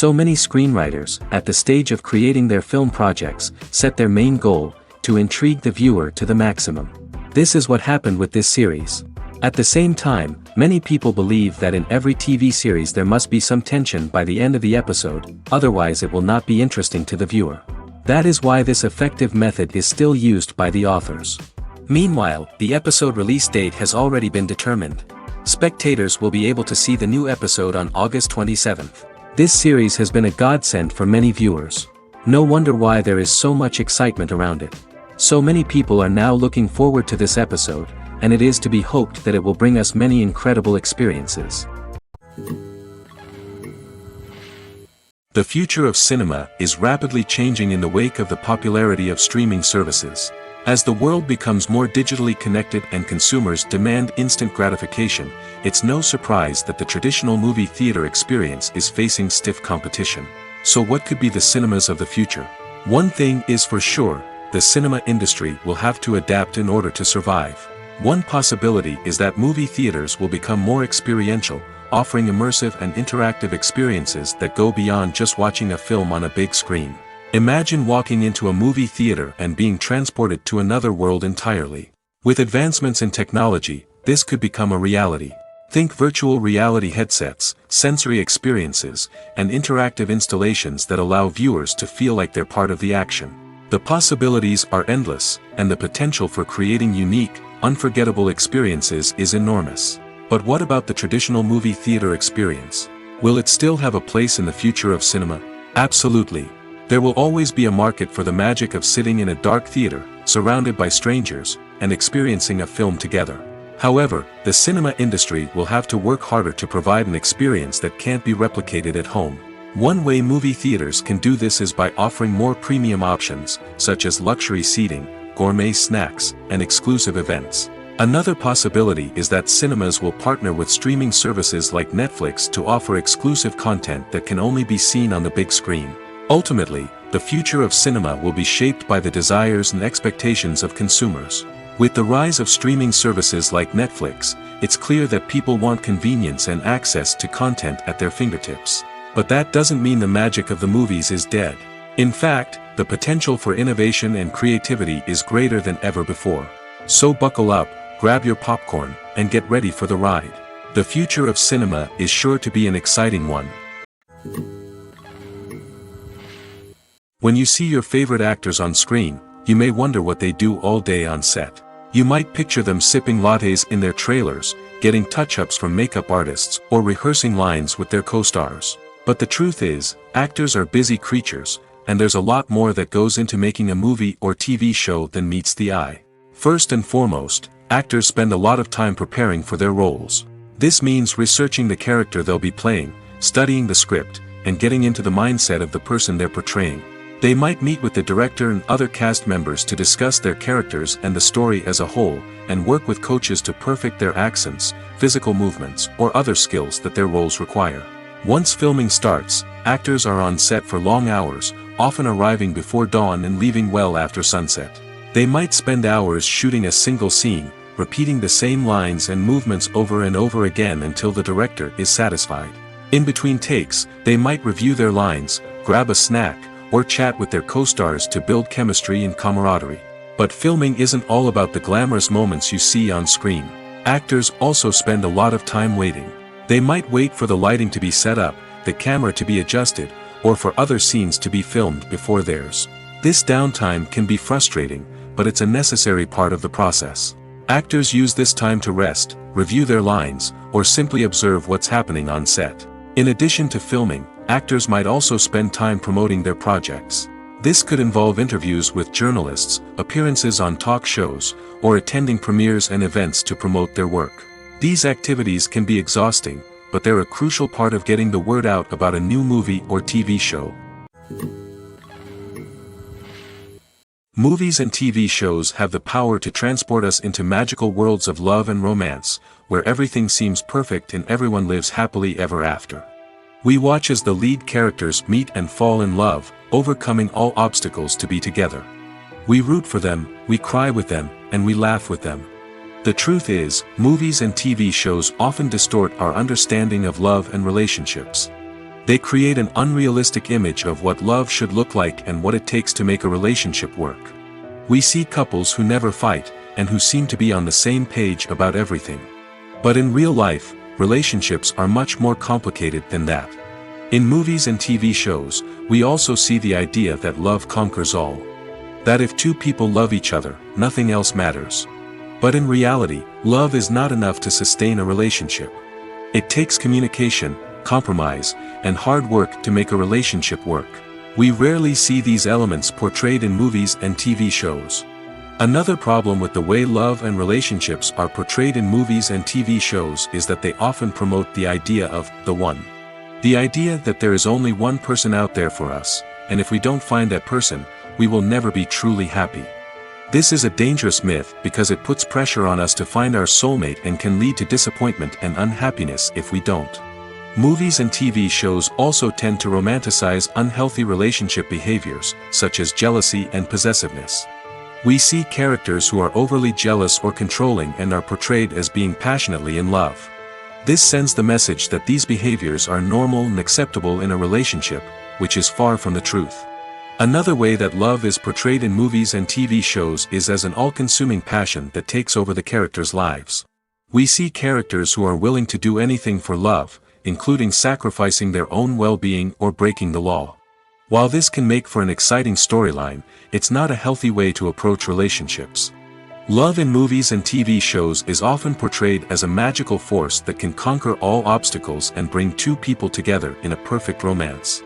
So many screenwriters, at the stage of creating their film projects, set their main goal, to intrigue the viewer to the maximum. This is what happened with this series. At the same time, many people believe that in every TV series there must be some tension by the end of the episode, otherwise it will not be interesting to the viewer. That is why this effective method is still used by the authors. Meanwhile, the episode release date has already been determined. Spectators will be able to see the new episode on August 27th. This series has been a godsend for many viewers. No wonder why there is so much excitement around it. So many people are now looking forward to this episode, and it is to be hoped that it will bring us many incredible experiences. The future of cinema is rapidly changing in the wake of the popularity of streaming services. As the world becomes more digitally connected and consumers demand instant gratification, it's no surprise that the traditional movie theater experience is facing stiff competition. So what could be the cinemas of the future? One thing is for sure, the cinema industry will have to adapt in order to survive. One possibility is that movie theaters will become more experiential, offering immersive and interactive experiences that go beyond just watching a film on a big screen. Imagine walking into a movie theater and being transported to another world entirely. With advancements in technology, this could become a reality. Think virtual reality headsets, sensory experiences, and interactive installations that allow viewers to feel like they're part of the action. The possibilities are endless, and the potential for creating unique, unforgettable experiences is enormous. But what about the traditional movie theater experience? Will it still have a place in the future of cinema? Absolutely. There will always be a market for the magic of sitting in a dark theater, surrounded by strangers, and experiencing a film together. However, the cinema industry will have to work harder to provide an experience that can't be replicated at home. One way movie theaters can do this is by offering more premium options, such as luxury seating, gourmet snacks, and exclusive events. Another possibility is that cinemas will partner with streaming services like Netflix to offer exclusive content that can only be seen on the big screen. Ultimately, the future of cinema will be shaped by the desires and expectations of consumers. With the rise of streaming services like Netflix, it's clear that people want convenience and access to content at their fingertips. But that doesn't mean the magic of the movies is dead. In fact, the potential for innovation and creativity is greater than ever before. So buckle up, grab your popcorn, and get ready for the ride. The future of cinema is sure to be an exciting one. When you see your favorite actors on screen, you may wonder what they do all day on set. You might picture them sipping lattes in their trailers, getting touch-ups from makeup artists, or rehearsing lines with their co-stars. But the truth is, actors are busy creatures, and there's a lot more that goes into making a movie or TV show than meets the eye. First and foremost, actors spend a lot of time preparing for their roles. This means researching the character they'll be playing, studying the script, and getting into the mindset of the person they're portraying. They might meet with the director and other cast members to discuss their characters and the story as a whole, and work with coaches to perfect their accents, physical movements, or other skills that their roles require. Once filming starts, actors are on set for long hours, often arriving before dawn and leaving well after sunset. They might spend hours shooting a single scene, repeating the same lines and movements over and over again until the director is satisfied. In between takes, they might review their lines, grab a snack, or chat with their co-stars to build chemistry and camaraderie. But filming isn't all about the glamorous moments you see on screen. Actors also spend a lot of time waiting. They might wait for the lighting to be set up, the camera to be adjusted, or for other scenes to be filmed before theirs. This downtime can be frustrating, but it's a necessary part of the process. Actors use this time to rest, review their lines, or simply observe what's happening on set. In addition to filming, actors might also spend time promoting their projects. This could involve interviews with journalists, appearances on talk shows, or attending premieres and events to promote their work. These activities can be exhausting, but they're a crucial part of getting the word out about a new movie or TV show. Movies and TV shows have the power to transport us into magical worlds of love and romance, where everything seems perfect and everyone lives happily ever after. We watch as the lead characters meet and fall in love, overcoming all obstacles to be together. We root for them, we cry with them, and we laugh with them. The truth is, movies and TV shows often distort our understanding of love and relationships. They create an unrealistic image of what love should look like and what it takes to make a relationship work. We see couples who never fight, and who seem to be on the same page about everything. But in real life, relationships are much more complicated than that. In movies and TV shows, we also see the idea that love conquers all. That if two people love each other, nothing else matters. But in reality, love is not enough to sustain a relationship. It takes communication, compromise, and hard work to make a relationship work. We rarely see these elements portrayed in movies and TV shows. Another problem with the way love and relationships are portrayed in movies and TV shows is that they often promote the idea of the one. The idea that there is only one person out there for us, and if we don't find that person, we will never be truly happy. This is a dangerous myth because it puts pressure on us to find our soulmate and can lead to disappointment and unhappiness if we don't. Movies and TV shows also tend to romanticize unhealthy relationship behaviors, such as jealousy and possessiveness. We see characters who are overly jealous or controlling and are portrayed as being passionately in love. This sends the message that these behaviors are normal and acceptable in a relationship, which is far from the truth. Another way that love is portrayed in movies and TV shows is as an all-consuming passion that takes over the characters' lives. We see characters who are willing to do anything for love, including sacrificing their own well-being or breaking the law. While this can make for an exciting storyline, it's not a healthy way to approach relationships. Love in movies and TV shows is often portrayed as a magical force that can conquer all obstacles and bring two people together in a perfect romance.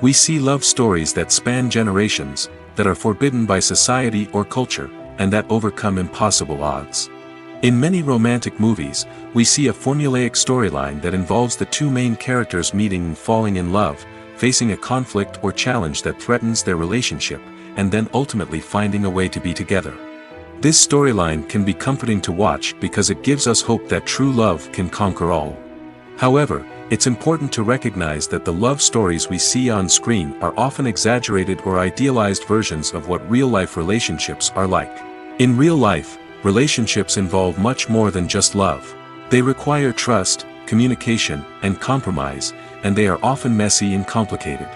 We see love stories that span generations, that are forbidden by society or culture, and that overcome impossible odds. In many romantic movies, we see a formulaic storyline that involves the two main characters meeting and falling in love, facing a conflict or challenge that threatens their relationship, and then ultimately finding a way to be together. This storyline can be comforting to watch because it gives us hope that true love can conquer all. However, it's important to recognize that the love stories we see on screen are often exaggerated or idealized versions of what real-life relationships are like. In real life, relationships involve much more than just love. They require trust, communication, and compromise, and they are often messy and complicated.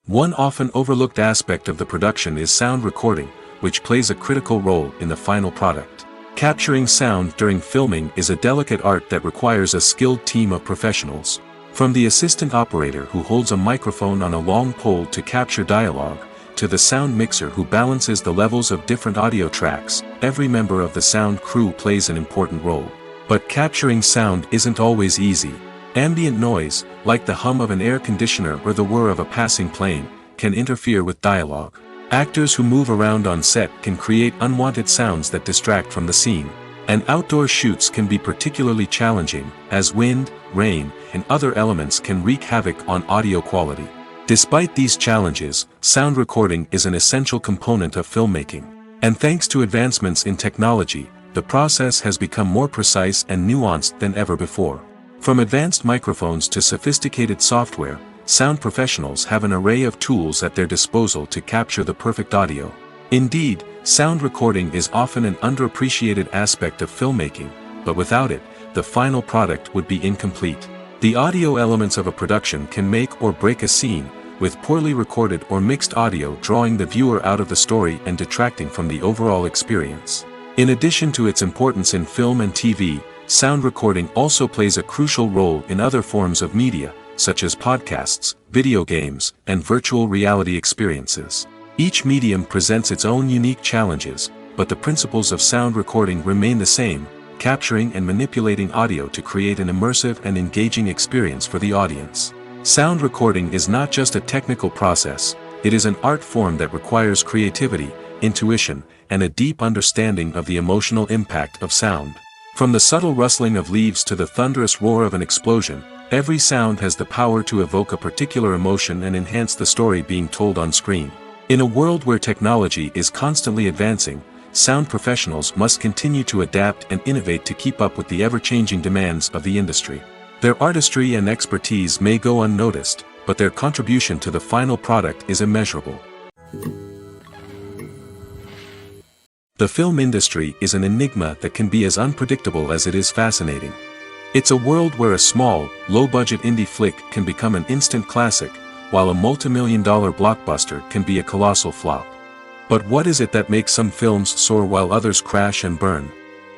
One often overlooked aspect of the production is sound recording, which plays a critical role in the final product. Capturing sound during filming is a delicate art that requires a skilled team of professionals. From the assistant operator who holds a microphone on a long pole to capture dialogue, to the sound mixer who balances the levels of different audio tracks, every member of the sound crew plays an important role. But capturing sound isn't always easy. Ambient noise, like the hum of an air conditioner or the whir of a passing plane, can interfere with dialogue. Actors who move around on set can create unwanted sounds that distract from the scene. And outdoor shoots can be particularly challenging, as wind, rain, and other elements can wreak havoc on audio quality. Despite these challenges, sound recording is an essential component of filmmaking. And thanks to advancements in technology, the process has become more precise and nuanced than ever before. From advanced microphones to sophisticated software, sound professionals have an array of tools at their disposal to capture the perfect audio. Indeed, sound recording is often an underappreciated aspect of filmmaking, but without it, the final product would be incomplete. The audio elements of a production can make or break a scene, with poorly recorded or mixed audio drawing the viewer out of the story and detracting from the overall experience. In addition to its importance in film and TV, sound recording also plays a crucial role in other forms of media, such as podcasts, video games, and virtual reality experiences. Each medium presents its own unique challenges, but the principles of sound recording remain the same, capturing and manipulating audio to create an immersive and engaging experience for the audience. Sound recording is not just a technical process, it is an art form that requires creativity, intuition, and a deep understanding of the emotional impact of sound. From the subtle rustling of leaves to the thunderous roar of an explosion, every sound has the power to evoke a particular emotion and enhance the story being told on screen. In a world where technology is constantly advancing, sound professionals must continue to adapt and innovate to keep up with the ever-changing demands of the industry. Their artistry and expertise may go unnoticed, but their contribution to the final product is immeasurable. The film industry is an enigma that can be as unpredictable as it is fascinating. It's a world where a small, low-budget indie flick can become an instant classic, while a multi-million-dollar blockbuster can be a colossal flop. But what is it that makes some films soar while others crash and burn?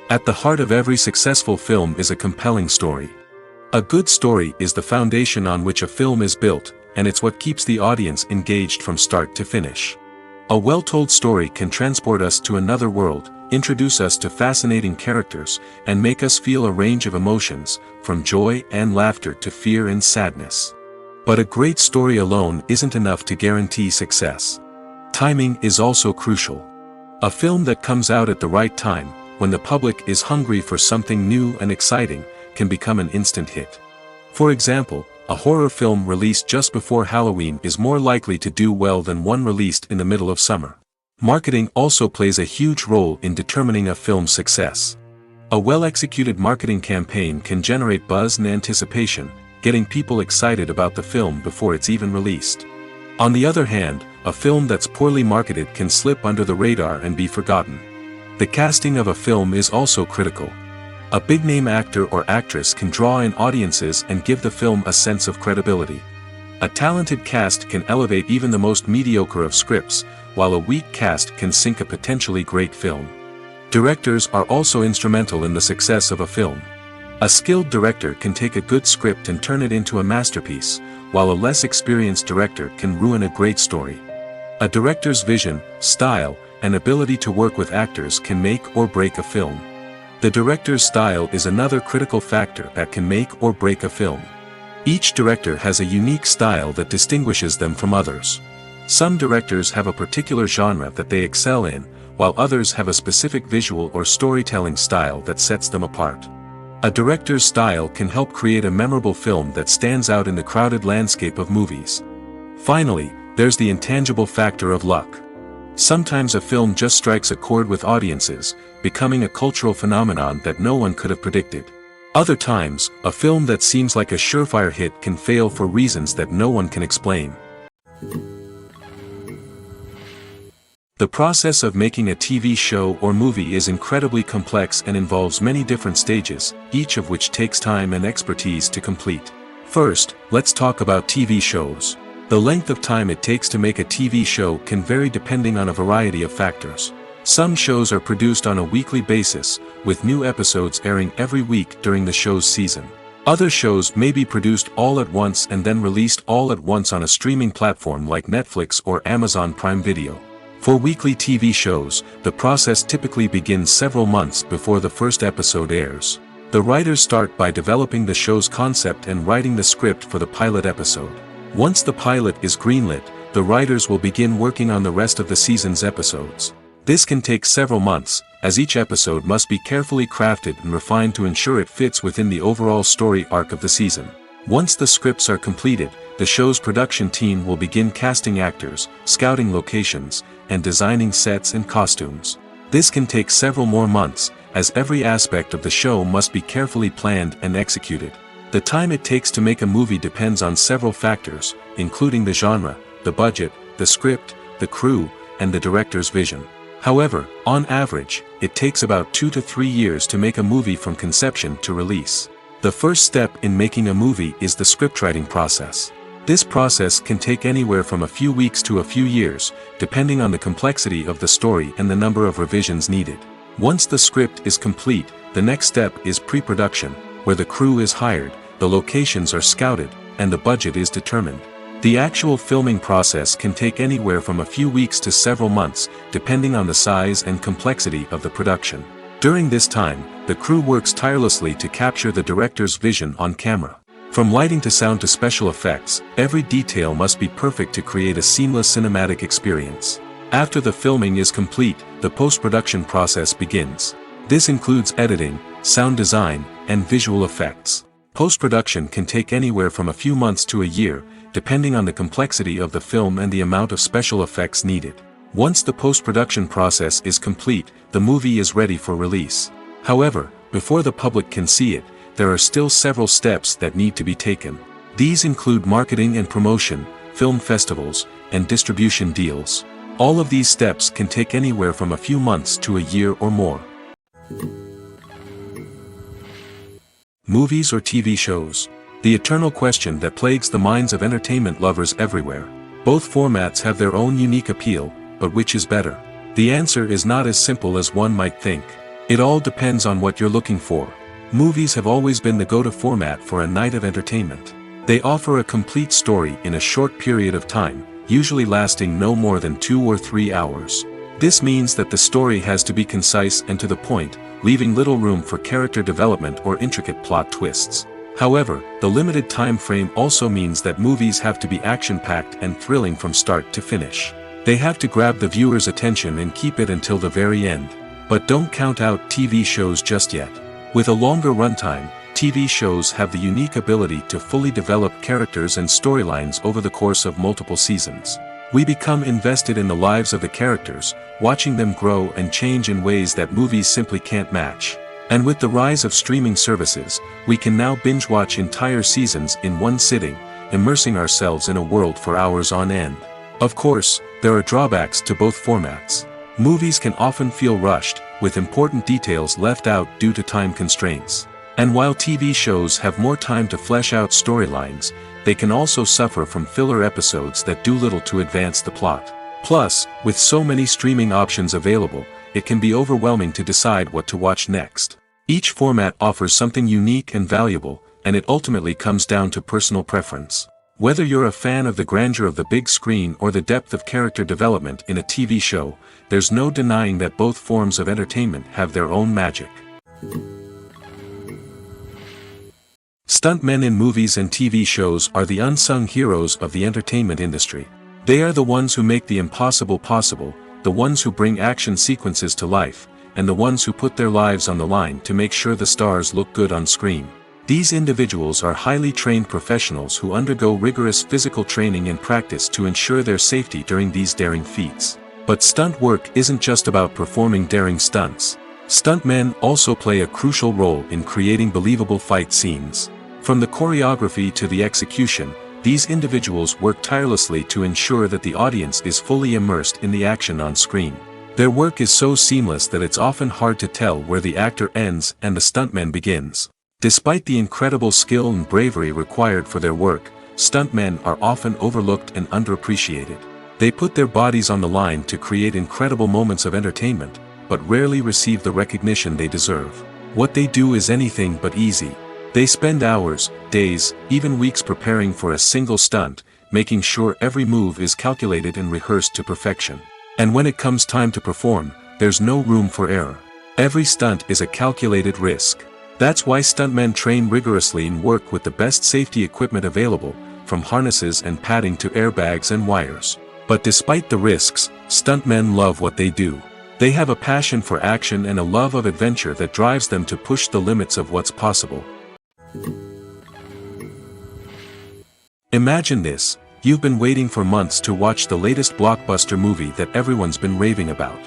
At the heart of every successful film is a compelling story. A good story is the foundation on which a film is built, and it's what keeps the audience engaged from start to finish. A well-told story can transport us to another world, introduce us to fascinating characters, and make us feel a range of emotions, from joy and laughter to fear and sadness. But a great story alone isn't enough to guarantee success. Timing is also crucial. A film that comes out at the right time, when the public is hungry for something new and exciting, can become an instant hit. For example, a horror film released just before Halloween is more likely to do well than one released in the middle of summer. Marketing also plays a huge role in determining a film's success. A well-executed marketing campaign can generate buzz and anticipation, getting people excited about the film before it's even released. On the other hand, a film that's poorly marketed can slip under the radar and be forgotten. The casting of a film is also critical. A big-name actor or actress can draw in audiences and give the film a sense of credibility. A talented cast can elevate even the most mediocre of scripts, while a weak cast can sink a potentially great film. Directors are also instrumental in the success of a film. A skilled director can take a good script and turn it into a masterpiece, while a less experienced director can ruin a great story. A director's vision, style, and ability to work with actors can make or break a film. The director's style is another critical factor that can make or break a film. Each director has a unique style that distinguishes them from others. Some directors have a particular genre that they excel in, while others have a specific visual or storytelling style that sets them apart. A director's style can help create a memorable film that stands out in the crowded landscape of movies. Finally, there's the intangible factor of luck. Sometimes a film just strikes a chord with audiences, becoming a cultural phenomenon that no one could have predicted. Other times, a film that seems like a surefire hit can fail for reasons that no one can explain. The process of making a TV show or movie is incredibly complex and involves many different stages, each of which takes time and expertise to complete. First, let's talk about TV shows. The length of time it takes to make a TV show can vary depending on a variety of factors. Some shows are produced on a weekly basis, with new episodes airing every week during the show's season. Other shows may be produced all at once and then released all at once on a streaming platform like Netflix or Amazon Prime Video. For weekly TV shows, the process typically begins several months before the first episode airs. The writers start by developing the show's concept and writing the script for the pilot episode. Once the pilot is greenlit, the writers will begin working on the rest of the season's episodes. This can take several months, as each episode must be carefully crafted and refined to ensure it fits within the overall story arc of the season. Once the scripts are completed, the show's production team will begin casting actors, scouting locations, and designing sets and costumes. This can take several more months, as every aspect of the show must be carefully planned and executed. The time it takes to make a movie depends on several factors, including the genre, the budget, the script, the crew, and the director's vision. However, on average, it takes about 2 to 3 years to make a movie from conception to release. The first step in making a movie is the scriptwriting process. This process can take anywhere from a few weeks to a few years, depending on the complexity of the story and the number of revisions needed. Once the script is complete, the next step is pre-production, where the crew is hired, the locations are scouted, and the budget is determined. The actual filming process can take anywhere from a few weeks to several months, depending on the size and complexity of the production. During this time, the crew works tirelessly to capture the director's vision on camera. From lighting to sound to special effects, every detail must be perfect to create a seamless cinematic experience. After the filming is complete, the post-production process begins. This includes editing, sound design, and visual effects. Post-production can take anywhere from a few months to a year, depending on the complexity of the film and the amount of special effects needed. Once the post-production process is complete, the movie is ready for release. However, before the public can see it, there are still several steps that need to be taken. These include marketing and promotion, film festivals, and distribution deals. All of these steps can take anywhere from a few months to a year or more. Movies or TV shows? The eternal question that plagues the minds of entertainment lovers everywhere. Both formats have their own unique appeal, but which is better? The answer is not as simple as one might think. It all depends on what you're looking for. Movies have always been the go-to format for a night of entertainment. They offer a complete story in a short period of time, usually lasting no more than 2 or 3 hours. This means that the story has to be concise and to the point, leaving little room for character development or intricate plot twists. However, the limited time frame also means that movies have to be action-packed and thrilling from start to finish. They have to grab the viewer's attention and keep it until the very end. But don't count out TV shows just yet. With a longer runtime, TV shows have the unique ability to fully develop characters and storylines over the course of multiple seasons. We become invested in the lives of the characters, watching them grow and change in ways that movies simply can't match. And with the rise of streaming services, we can now binge-watch entire seasons in one sitting, immersing ourselves in a world for hours on end. Of course, there are drawbacks to both formats. Movies can often feel rushed, with important details left out due to time constraints. And while TV shows have more time to flesh out storylines, they can also suffer from filler episodes that do little to advance the plot. Plus, with so many streaming options available, it can be overwhelming to decide what to watch next. Each format offers something unique and valuable, and it ultimately comes down to personal preference. Whether you're a fan of the grandeur of the big screen or the depth of character development in a TV show, there's no denying that both forms of entertainment have their own magic. Stuntmen in movies and TV shows are the unsung heroes of the entertainment industry. They are the ones who make the impossible possible, the ones who bring action sequences to life, and the ones who put their lives on the line to make sure the stars look good on screen. These individuals are highly trained professionals who undergo rigorous physical training and practice to ensure their safety during these daring feats. But stunt work isn't just about performing daring stunts. Stuntmen also play a crucial role in creating believable fight scenes. From the choreography to the execution, these individuals work tirelessly to ensure that the audience is fully immersed in the action on screen. Their work is so seamless that it's often hard to tell where the actor ends and the stuntman begins. Despite the incredible skill and bravery required for their work, stuntmen are often overlooked and underappreciated. They put their bodies on the line to create incredible moments of entertainment, but rarely receive the recognition they deserve. What they do is anything but easy. They spend hours, days, even weeks preparing for a single stunt, making sure every move is calculated and rehearsed to perfection. And when it comes time to perform, there's no room for error. Every stunt is a calculated risk. That's why stuntmen train rigorously and work with the best safety equipment available, from harnesses and padding to airbags and wires. But despite the risks, stuntmen love what they do. They have a passion for action and a love of adventure that drives them to push the limits of what's possible. Imagine this: you've been waiting for months to watch the latest blockbuster movie that everyone's been raving about.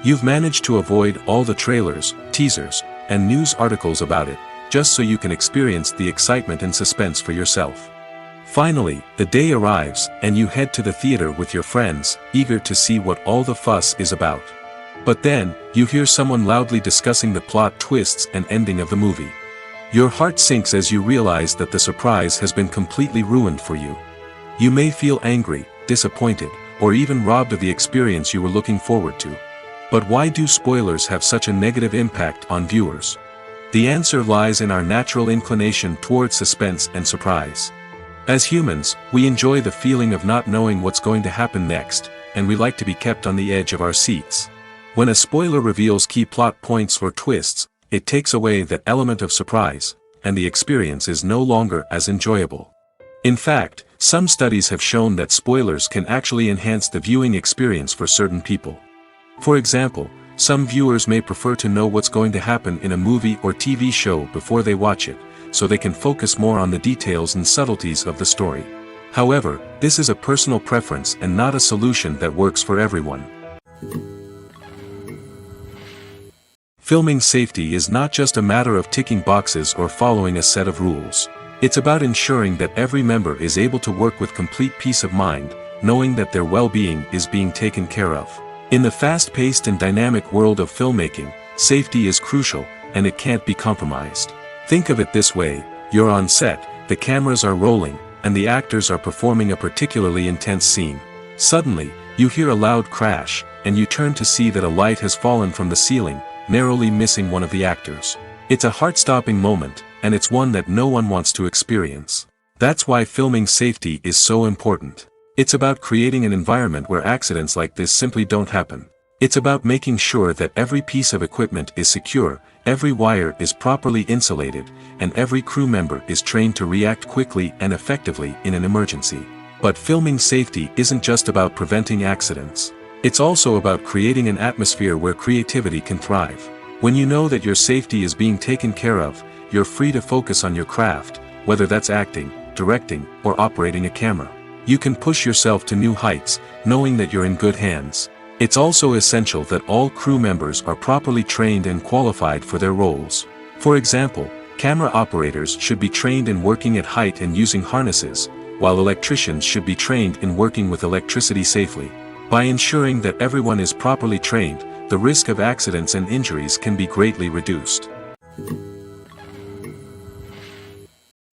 You've managed to avoid all the trailers, teasers, and news articles about it, just so you can experience the excitement and suspense for yourself. Finally, the day arrives, and you head to the theater with your friends, eager to see what all the fuss is about. But then, you hear someone loudly discussing the plot twists and ending of the movie. Your heart sinks as you realize that the surprise has been completely ruined for you. You may feel angry, disappointed, or even robbed of the experience you were looking forward to. But why do spoilers have such a negative impact on viewers? The answer lies in our natural inclination toward suspense and surprise. As humans, we enjoy the feeling of not knowing what's going to happen next, and we like to be kept on the edge of our seats. When a spoiler reveals key plot points or twists, it takes away that element of surprise, and the experience is no longer as enjoyable. In fact, some studies have shown that spoilers can actually enhance the viewing experience for certain people. For example, some viewers may prefer to know what's going to happen in a movie or TV show before they watch it, so they can focus more on the details and subtleties of the story. However, this is a personal preference and not a solution that works for everyone. Filming safety is not just a matter of ticking boxes or following a set of rules. It's about ensuring that every member is able to work with complete peace of mind, knowing that their well-being is being taken care of. In the fast-paced and dynamic world of filmmaking, safety is crucial, and it can't be compromised. Think of it this way: you're on set, the cameras are rolling, and the actors are performing a particularly intense scene. Suddenly, you hear a loud crash, and you turn to see that a light has fallen from the ceiling, narrowly missing one of the actors. It's a heart-stopping moment, and it's one that no one wants to experience. That's why filming safety is so important. It's about creating an environment where accidents like this simply don't happen. It's about making sure that every piece of equipment is secure, every wire is properly insulated, and every crew member is trained to react quickly and effectively in an emergency. But filming safety isn't just about preventing accidents. It's also about creating an atmosphere where creativity can thrive. When you know that your safety is being taken care of, you're free to focus on your craft, whether that's acting, directing, or operating a camera. You can push yourself to new heights, knowing that you're in good hands. It's also essential that all crew members are properly trained and qualified for their roles. For example, camera operators should be trained in working at height and using harnesses, while electricians should be trained in working with electricity safely. By ensuring that everyone is properly trained, the risk of accidents and injuries can be greatly reduced.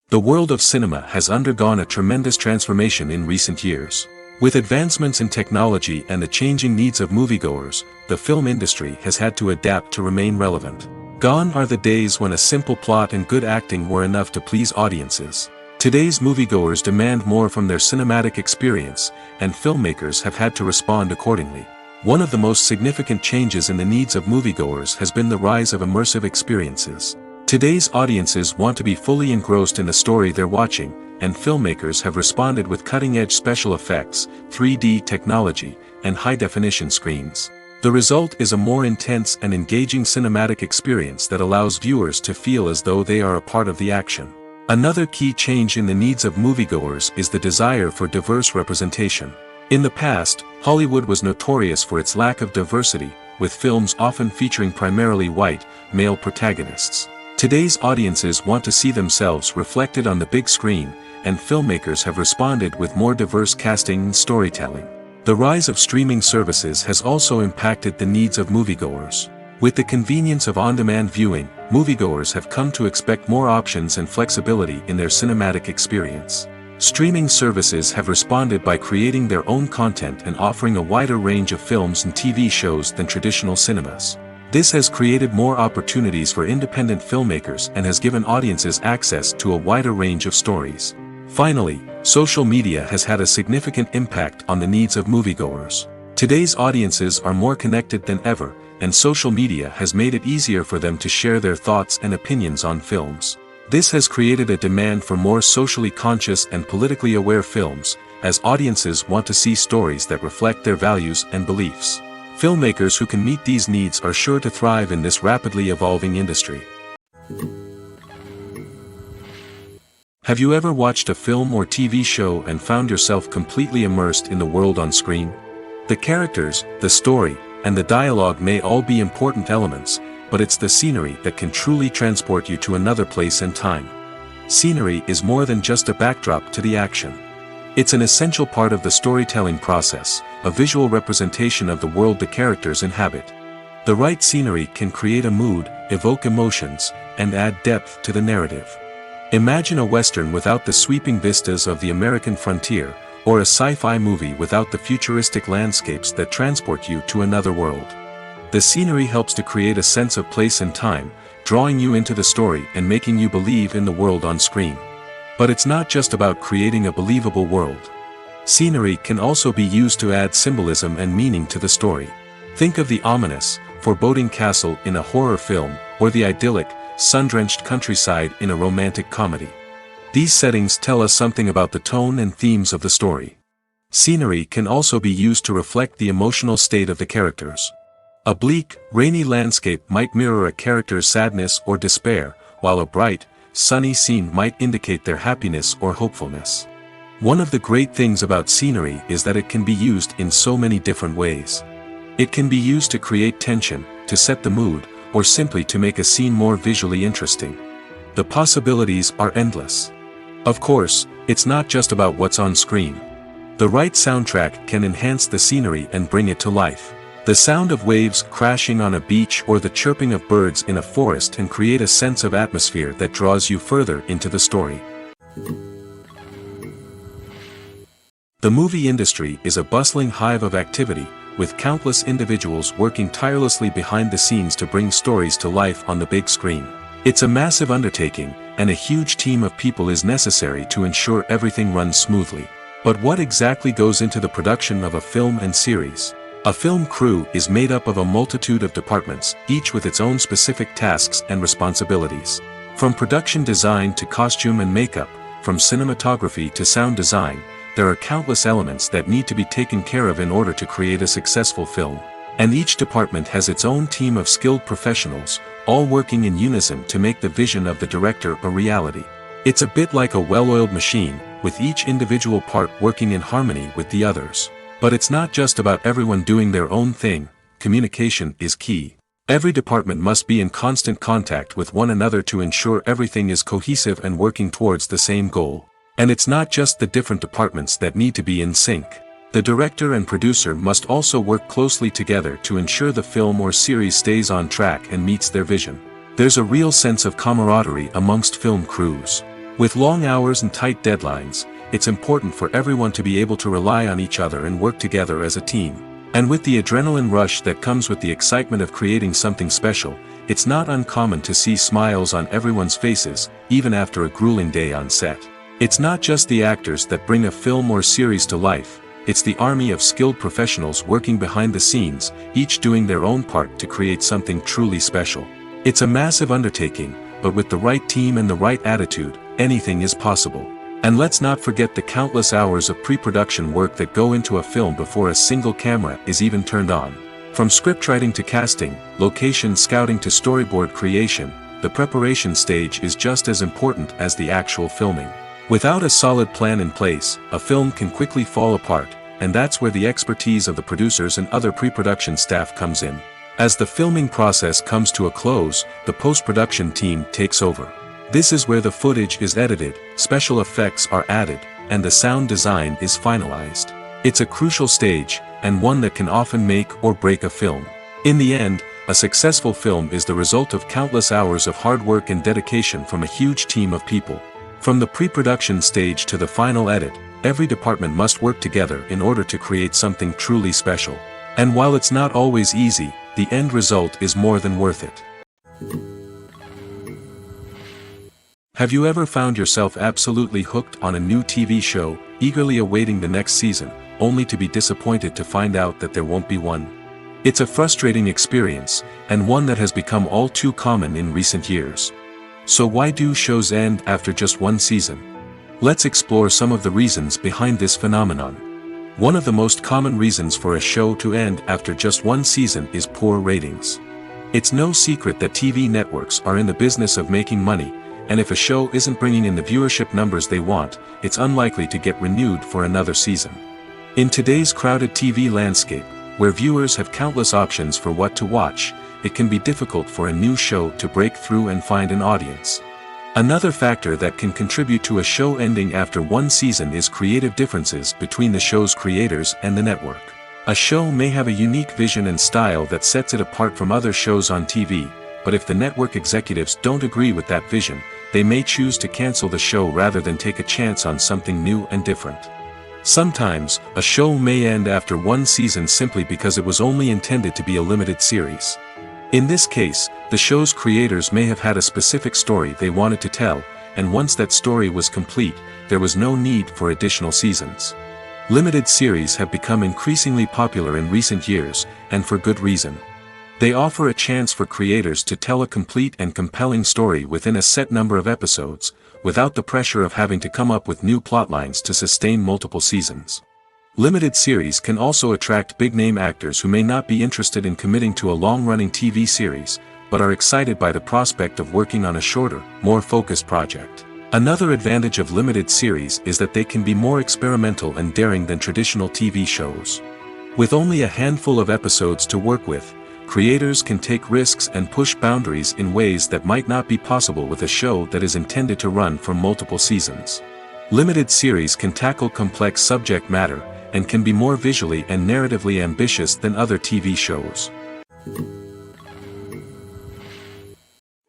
The world of cinema has undergone a tremendous transformation in recent years. With advancements in technology and the changing needs of moviegoers, the film industry has had to adapt to remain relevant. Gone are the days when a simple plot and good acting were enough to please audiences. Today's moviegoers demand more from their cinematic experience, and filmmakers have had to respond accordingly. One of the most significant changes in the needs of moviegoers has been the rise of immersive experiences. Today's audiences want to be fully engrossed in the story they're watching, and filmmakers have responded with cutting-edge special effects, 3D technology, and high-definition screens. The result is a more intense and engaging cinematic experience that allows viewers to feel as though they are a part of the action. Another key change in the needs of moviegoers is the desire for diverse representation. In the past, Hollywood was notorious for its lack of diversity, with films often featuring primarily white, male protagonists. Today's audiences want to see themselves reflected on the big screen, and filmmakers have responded with more diverse casting and storytelling. The rise of streaming services has also impacted the needs of moviegoers. With the convenience of on-demand viewing, moviegoers have come to expect more options and flexibility in their cinematic experience. Streaming services have responded by creating their own content and offering a wider range of films and TV shows than traditional cinemas. This has created more opportunities for independent filmmakers and has given audiences access to a wider range of stories. Finally, social media has had a significant impact on the needs of moviegoers. Today's audiences are more connected than ever, and social media has made it easier for them to share their thoughts and opinions on films. This has created a demand for more socially conscious and politically aware films, as audiences want to see stories that reflect their values and beliefs. Filmmakers who can meet these needs are sure to thrive in this rapidly evolving industry. Have you ever watched a film or TV show and found yourself completely immersed in the world on screen? The characters, the story, and the dialogue may all be important elements, but it's the scenery that can truly transport you to another place and time. Scenery is more than just a backdrop to the action. It's an essential part of the storytelling process, a visual representation of the world the characters inhabit. The right scenery can create a mood, evoke emotions, and add depth to the narrative. Imagine a Western without the sweeping vistas of the American frontier, or a sci-fi movie without the futuristic landscapes that transport you to another world. The scenery helps to create a sense of place and time, drawing you into the story and making you believe in the world on screen. But it's not just about creating a believable world. Scenery can also be used to add symbolism and meaning to the story. Think of the ominous, foreboding castle in a horror film, or the idyllic, sun-drenched countryside in a romantic comedy. These settings tell us something about the tone and themes of the story. Scenery can also be used to reflect the emotional state of the characters. A bleak, rainy landscape might mirror a character's sadness or despair, while a bright, sunny scene might indicate their happiness or hopefulness. One of the great things about scenery is that it can be used in so many different ways. It can be used to create tension, to set the mood, or simply to make a scene more visually interesting. The possibilities are endless. Of course, it's not just about what's on screen. The right soundtrack can enhance the scenery and bring it to life. The sound of waves crashing on a beach or the chirping of birds in a forest can create a sense of atmosphere that draws you further into the story. The movie industry is a bustling hive of activity, with countless individuals working tirelessly behind the scenes to bring stories to life on the big screen. It's a massive undertaking, and a huge team of people is necessary to ensure everything runs smoothly. But what exactly goes into the production of a film and series? A film crew is made up of a multitude of departments, each with its own specific tasks and responsibilities. From production design to costume and makeup, from cinematography to sound design, there are countless elements that need to be taken care of in order to create a successful film. And each department has its own team of skilled professionals, all working in unison to make the vision of the director a reality. It's a bit like a well-oiled machine, with each individual part working in harmony with the others. But it's not just about everyone doing their own thing. Communication is key. Every department must be in constant contact with one another to ensure everything is cohesive and working towards the same goal. And it's not just the different departments that need to be in sync. The director and producer must also work closely together to ensure the film or series stays on track and meets their vision. There's a real sense of camaraderie amongst film crews. With long hours and tight deadlines, it's important for everyone to be able to rely on each other and work together as a team. And with the adrenaline rush that comes with the excitement of creating something special, it's not uncommon to see smiles on everyone's faces, even after a grueling day on set. It's not just the actors that bring a film or series to life, it's the army of skilled professionals working behind the scenes, each doing their own part to create something truly special. It's a massive undertaking, but with the right team and the right attitude, anything is possible. And let's not forget the countless hours of pre-production work that go into a film before a single camera is even turned on. From scriptwriting to casting, location scouting to storyboard creation, the preparation stage is just as important as the actual filming. Without a solid plan in place, a film can quickly fall apart, and that's where the expertise of the producers and other pre-production staff comes in. As the filming process comes to a close, the post-production team takes over. This is where the footage is edited, special effects are added, and the sound design is finalized. It's a crucial stage, and one that can often make or break a film. In the end, a successful film is the result of countless hours of hard work and dedication from a huge team of people. From the pre-production stage to the final edit, every department must work together in order to create something truly special. And while it's not always easy, the end result is more than worth it. Have you ever found yourself absolutely hooked on a new TV show, eagerly awaiting the next season, only to be disappointed to find out that there won't be one? It's a frustrating experience, and one that has become all too common in recent years. So why do shows end after just one season? Let's explore some of the reasons behind this phenomenon. One of the most common reasons for a show to end after just one season is poor ratings. It's no secret that TV networks are in the business of making money, and if a show isn't bringing in the viewership numbers they want, it's unlikely to get renewed for another season. In today's crowded TV landscape, where viewers have countless options for what to watch, it can be difficult for a new show to break through and find an audience. Another factor that can contribute to a show ending after one season is creative differences between the show's creators and the network. A show may have a unique vision and style that sets it apart from other shows on TV, but if the network executives don't agree with that vision, they may choose to cancel the show rather than take a chance on something new and different. Sometimes, a show may end after one season simply because it was only intended to be a limited series. In this case, the show's creators may have had a specific story they wanted to tell, and once that story was complete, there was no need for additional seasons. Limited series have become increasingly popular in recent years, and for good reason. They offer a chance for creators to tell a complete and compelling story within a set number of episodes, without the pressure of having to come up with new plotlines to sustain multiple seasons. Limited series can also attract big-name actors who may not be interested in committing to a long-running TV series, but are excited by the prospect of working on a shorter, more focused project. Another advantage of limited series is that they can be more experimental and daring than traditional TV shows. With only a handful of episodes to work with, creators can take risks and push boundaries in ways that might not be possible with a show that is intended to run for multiple seasons. Limited series can tackle complex subject matter, and can be more visually and narratively ambitious than other TV shows.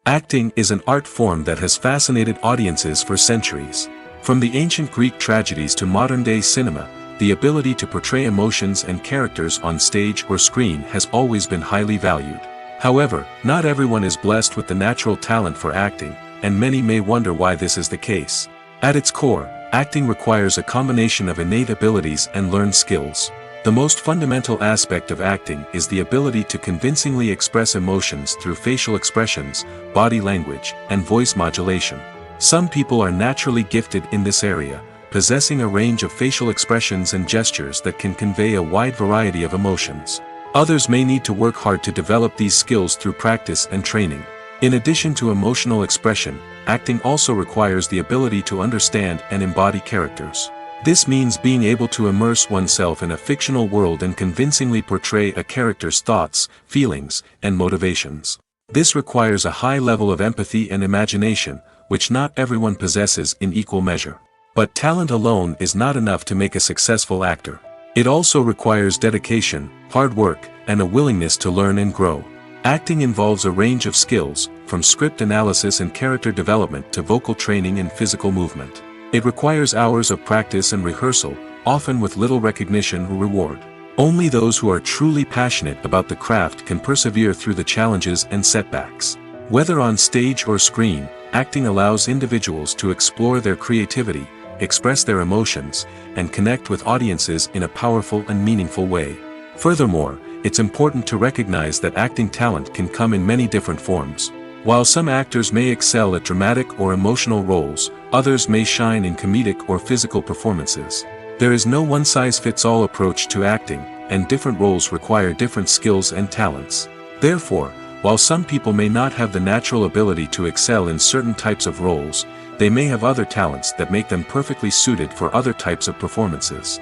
Acting is an art form that has fascinated audiences for centuries. From the ancient Greek tragedies to modern-day cinema, the ability to portray emotions and characters on stage or screen has always been highly valued. However, not everyone is blessed with the natural talent for acting, and many may wonder why this is the case. At its core, acting requires a combination of innate abilities and learned skills. The most fundamental aspect of acting is the ability to convincingly express emotions through facial expressions, body language, and voice modulation. Some people are naturally gifted in this area, possessing a range of facial expressions and gestures that can convey a wide variety of emotions. Others may need to work hard to develop these skills through practice and training. In addition to emotional expression, acting also requires the ability to understand and embody characters. This means being able to immerse oneself in a fictional world and convincingly portray a character's thoughts, feelings, and motivations. This requires a high level of empathy and imagination, which not everyone possesses in equal measure. But talent alone is not enough to make a successful actor. It also requires dedication, hard work, and a willingness to learn and grow. Acting involves a range of skills, from script analysis and character development to vocal training and physical movement. It requires hours of practice and rehearsal, often with little recognition or reward. Only those who are truly passionate about the craft can persevere through the challenges and setbacks. Whether on stage or screen, acting allows individuals to explore their creativity, express their emotions, and connect with audiences in a powerful and meaningful way. Furthermore, it's important to recognize that acting talent can come in many different forms. While some actors may excel at dramatic or emotional roles, others may shine in comedic or physical performances. There is no one-size-fits-all approach to acting, and different roles require different skills and talents. Therefore, while some people may not have the natural ability to excel in certain types of roles, they may have other talents that make them perfectly suited for other types of performances.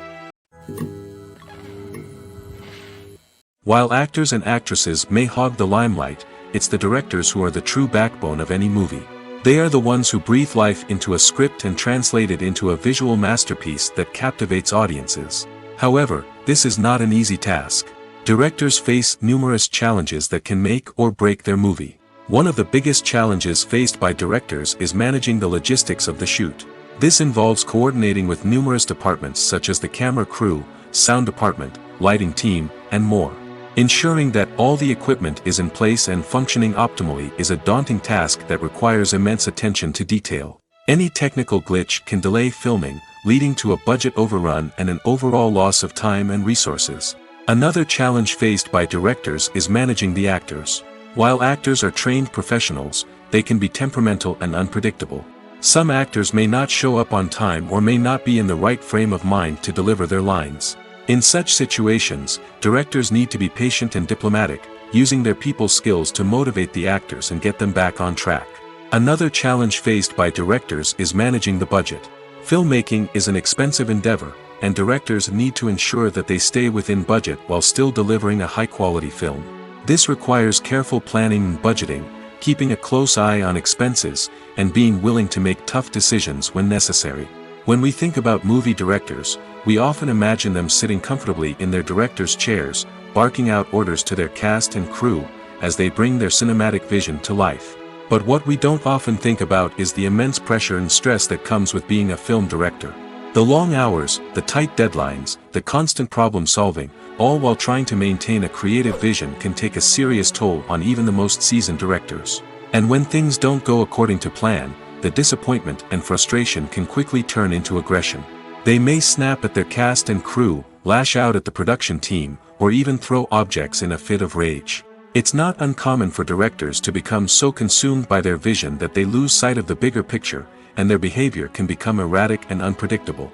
While actors and actresses may hog the limelight, it's the directors who are the true backbone of any movie. They are the ones who breathe life into a script and translate it into a visual masterpiece that captivates audiences. However, this is not an easy task. Directors face numerous challenges that can make or break their movie. One of the biggest challenges faced by directors is managing the logistics of the shoot. This involves coordinating with numerous departments such as the camera crew, sound department, lighting team, and more. Ensuring that all the equipment is in place and functioning optimally is a daunting task that requires immense attention to detail. Any technical glitch can delay filming, leading to a budget overrun and an overall loss of time and resources. Another challenge faced by directors is managing the actors. While actors are trained professionals, they can be temperamental and unpredictable. Some actors may not show up on time or may not be in the right frame of mind to deliver their lines. In such situations, directors need to be patient and diplomatic, using their people skills to motivate the actors and get them back on track. Another challenge faced by directors is managing the budget. Filmmaking is an expensive endeavor, and directors need to ensure that they stay within budget while still delivering a high-quality film. This requires careful planning and budgeting, keeping a close eye on expenses, and being willing to make tough decisions when necessary. When we think about movie directors, we often imagine them sitting comfortably in their director's chairs, barking out orders to their cast and crew, as they bring their cinematic vision to life. But what we don't often think about is the immense pressure and stress that comes with being a film director. The long hours, the tight deadlines, the constant problem solving, all while trying to maintain a creative vision can take a serious toll on even the most seasoned directors. And when things don't go according to plan, the disappointment and frustration can quickly turn into aggression. They may snap at their cast and crew, lash out at the production team, or even throw objects in a fit of rage. It's not uncommon for directors to become so consumed by their vision that they lose sight of the bigger picture, and their behavior can become erratic and unpredictable.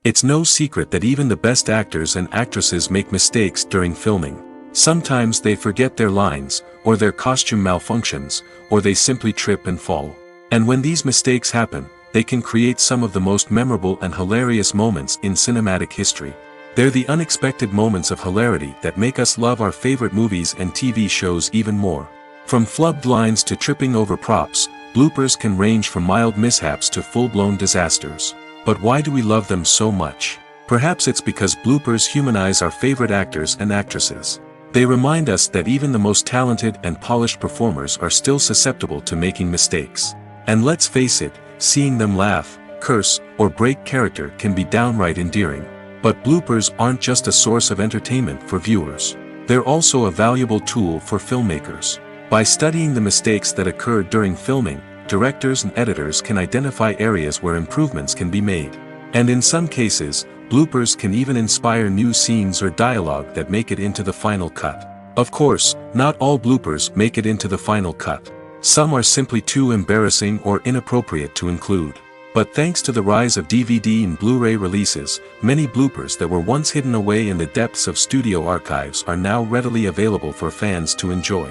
It's no secret that even the best actors and actresses make mistakes during filming. Sometimes they forget their lines, or their costume malfunctions, or they simply trip and fall. And when these mistakes happen, they can create some of the most memorable and hilarious moments in cinematic history. They're the unexpected moments of hilarity that make us love our favorite movies and TV shows even more. From flubbed lines to tripping over props, bloopers can range from mild mishaps to full-blown disasters. But why do we love them so much? Perhaps it's because bloopers humanize our favorite actors and actresses. They remind us that even the most talented and polished performers are still susceptible to making mistakes. And let's face it, seeing them laugh, curse, or break character can be downright endearing. But bloopers aren't just a source of entertainment for viewers. They're also a valuable tool for filmmakers. By studying the mistakes that occurred during filming, directors and editors can identify areas where improvements can be made. And in some cases, bloopers can even inspire new scenes or dialogue that make it into the final cut. Of course, not all bloopers make it into the final cut. Some are simply too embarrassing or inappropriate to include. But thanks to the rise of DVD and Blu-ray releases, many bloopers that were once hidden away in the depths of studio archives are now readily available for fans to enjoy.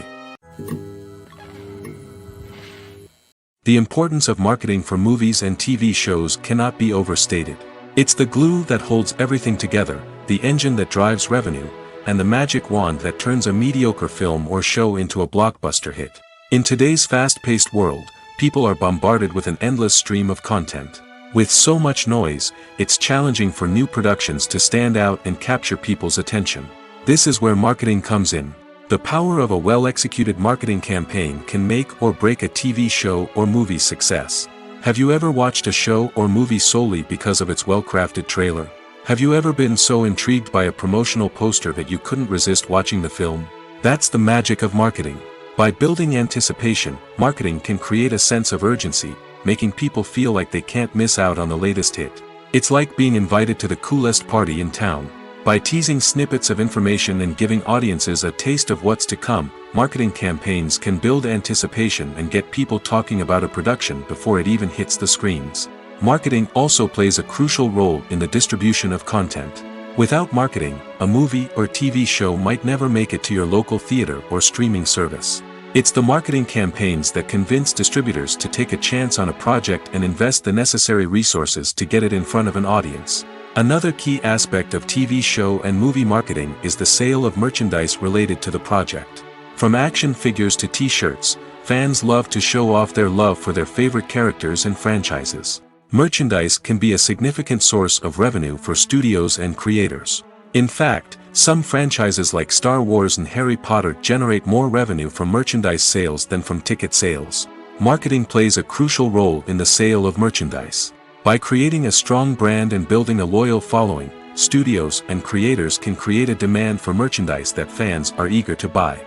The importance of marketing for movies and TV shows cannot be overstated. It's the glue that holds everything together, the engine that drives revenue, and the magic wand that turns a mediocre film or show into a blockbuster hit. In today's fast-paced world, people are bombarded with an endless stream of content. With so much noise, it's challenging for new productions to stand out and capture people's attention. This is where marketing comes in. The power of a well-executed marketing campaign can make or break a TV show or movie's success. Have you ever watched a show or movie solely because of its well-crafted trailer? Have you ever been so intrigued by a promotional poster that you couldn't resist watching the film? That's the magic of marketing. By building anticipation, marketing can create a sense of urgency, making people feel like they can't miss out on the latest hit. It's like being invited to the coolest party in town. By teasing snippets of information and giving audiences a taste of what's to come, marketing campaigns can build anticipation and get people talking about a production before it even hits the screens. Marketing also plays a crucial role in the distribution of content. Without marketing, a movie or TV show might never make it to your local theater or streaming service. It's the marketing campaigns that convince distributors to take a chance on a project and invest the necessary resources to get it in front of an audience. Another key aspect of TV show and movie marketing is the sale of merchandise related to the project. From action figures to t-shirts, fans love to show off their love for their favorite characters and franchises. Merchandise can be a significant source of revenue for studios and creators. In fact, some franchises like Star Wars and Harry Potter generate more revenue from merchandise sales than from ticket sales. Marketing plays a crucial role in the sale of merchandise. By creating a strong brand and building a loyal following, studios and creators can create a demand for merchandise that fans are eager to buy.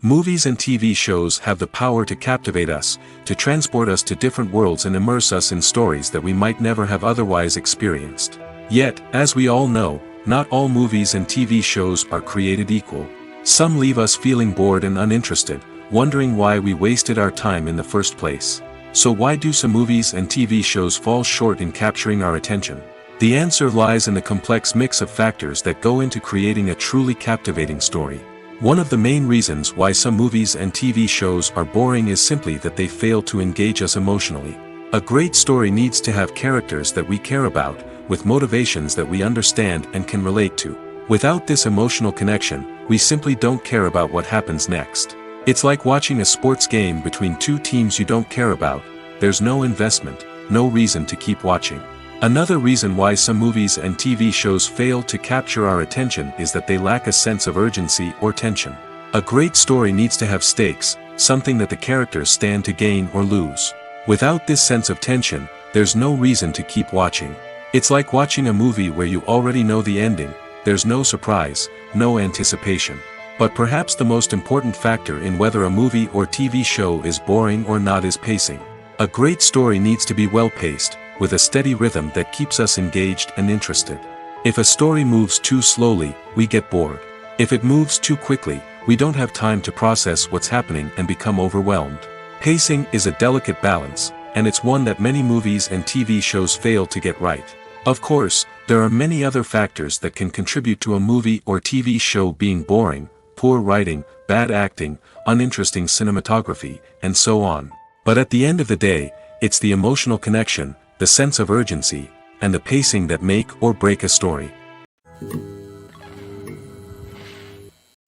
Movies and TV shows have the power to captivate us, to transport us to different worlds and immerse us in stories that we might never have otherwise experienced. Yet, as we all know, not all movies and TV shows are created equal. Some leave us feeling bored and uninterested, wondering why we wasted our time in the first place. So why do some movies and TV shows fall short in capturing our attention? The answer lies in the complex mix of factors that go into creating a truly captivating story. One of the main reasons why some movies and TV shows are boring is simply that they fail to engage us emotionally. A great story needs to have characters that we care about, with motivations that we understand and can relate to. Without this emotional connection, we simply don't care about what happens next. It's like watching a sports game between two teams you don't care about. There's no investment, no reason to keep watching. Another reason why some movies and TV shows fail to capture our attention is that they lack a sense of urgency or tension. A great story needs to have stakes, something that the characters stand to gain or lose. Without this sense of tension, there's no reason to keep watching. It's like watching a movie where you already know the ending. There's no surprise, no anticipation. But perhaps the most important factor in whether a movie or TV show is boring or not is pacing. A great story needs to be well-paced, with a steady rhythm that keeps us engaged and interested. If a story moves too slowly, we get bored. If it moves too quickly, we don't have time to process what's happening and become overwhelmed. Pacing is a delicate balance, and it's one that many movies and TV shows fail to get right. Of course, there are many other factors that can contribute to a movie or TV show being boring: poor writing, bad acting, uninteresting cinematography, and so on. But at the end of the day, it's the emotional connection, the sense of urgency, and the pacing that make or break a story.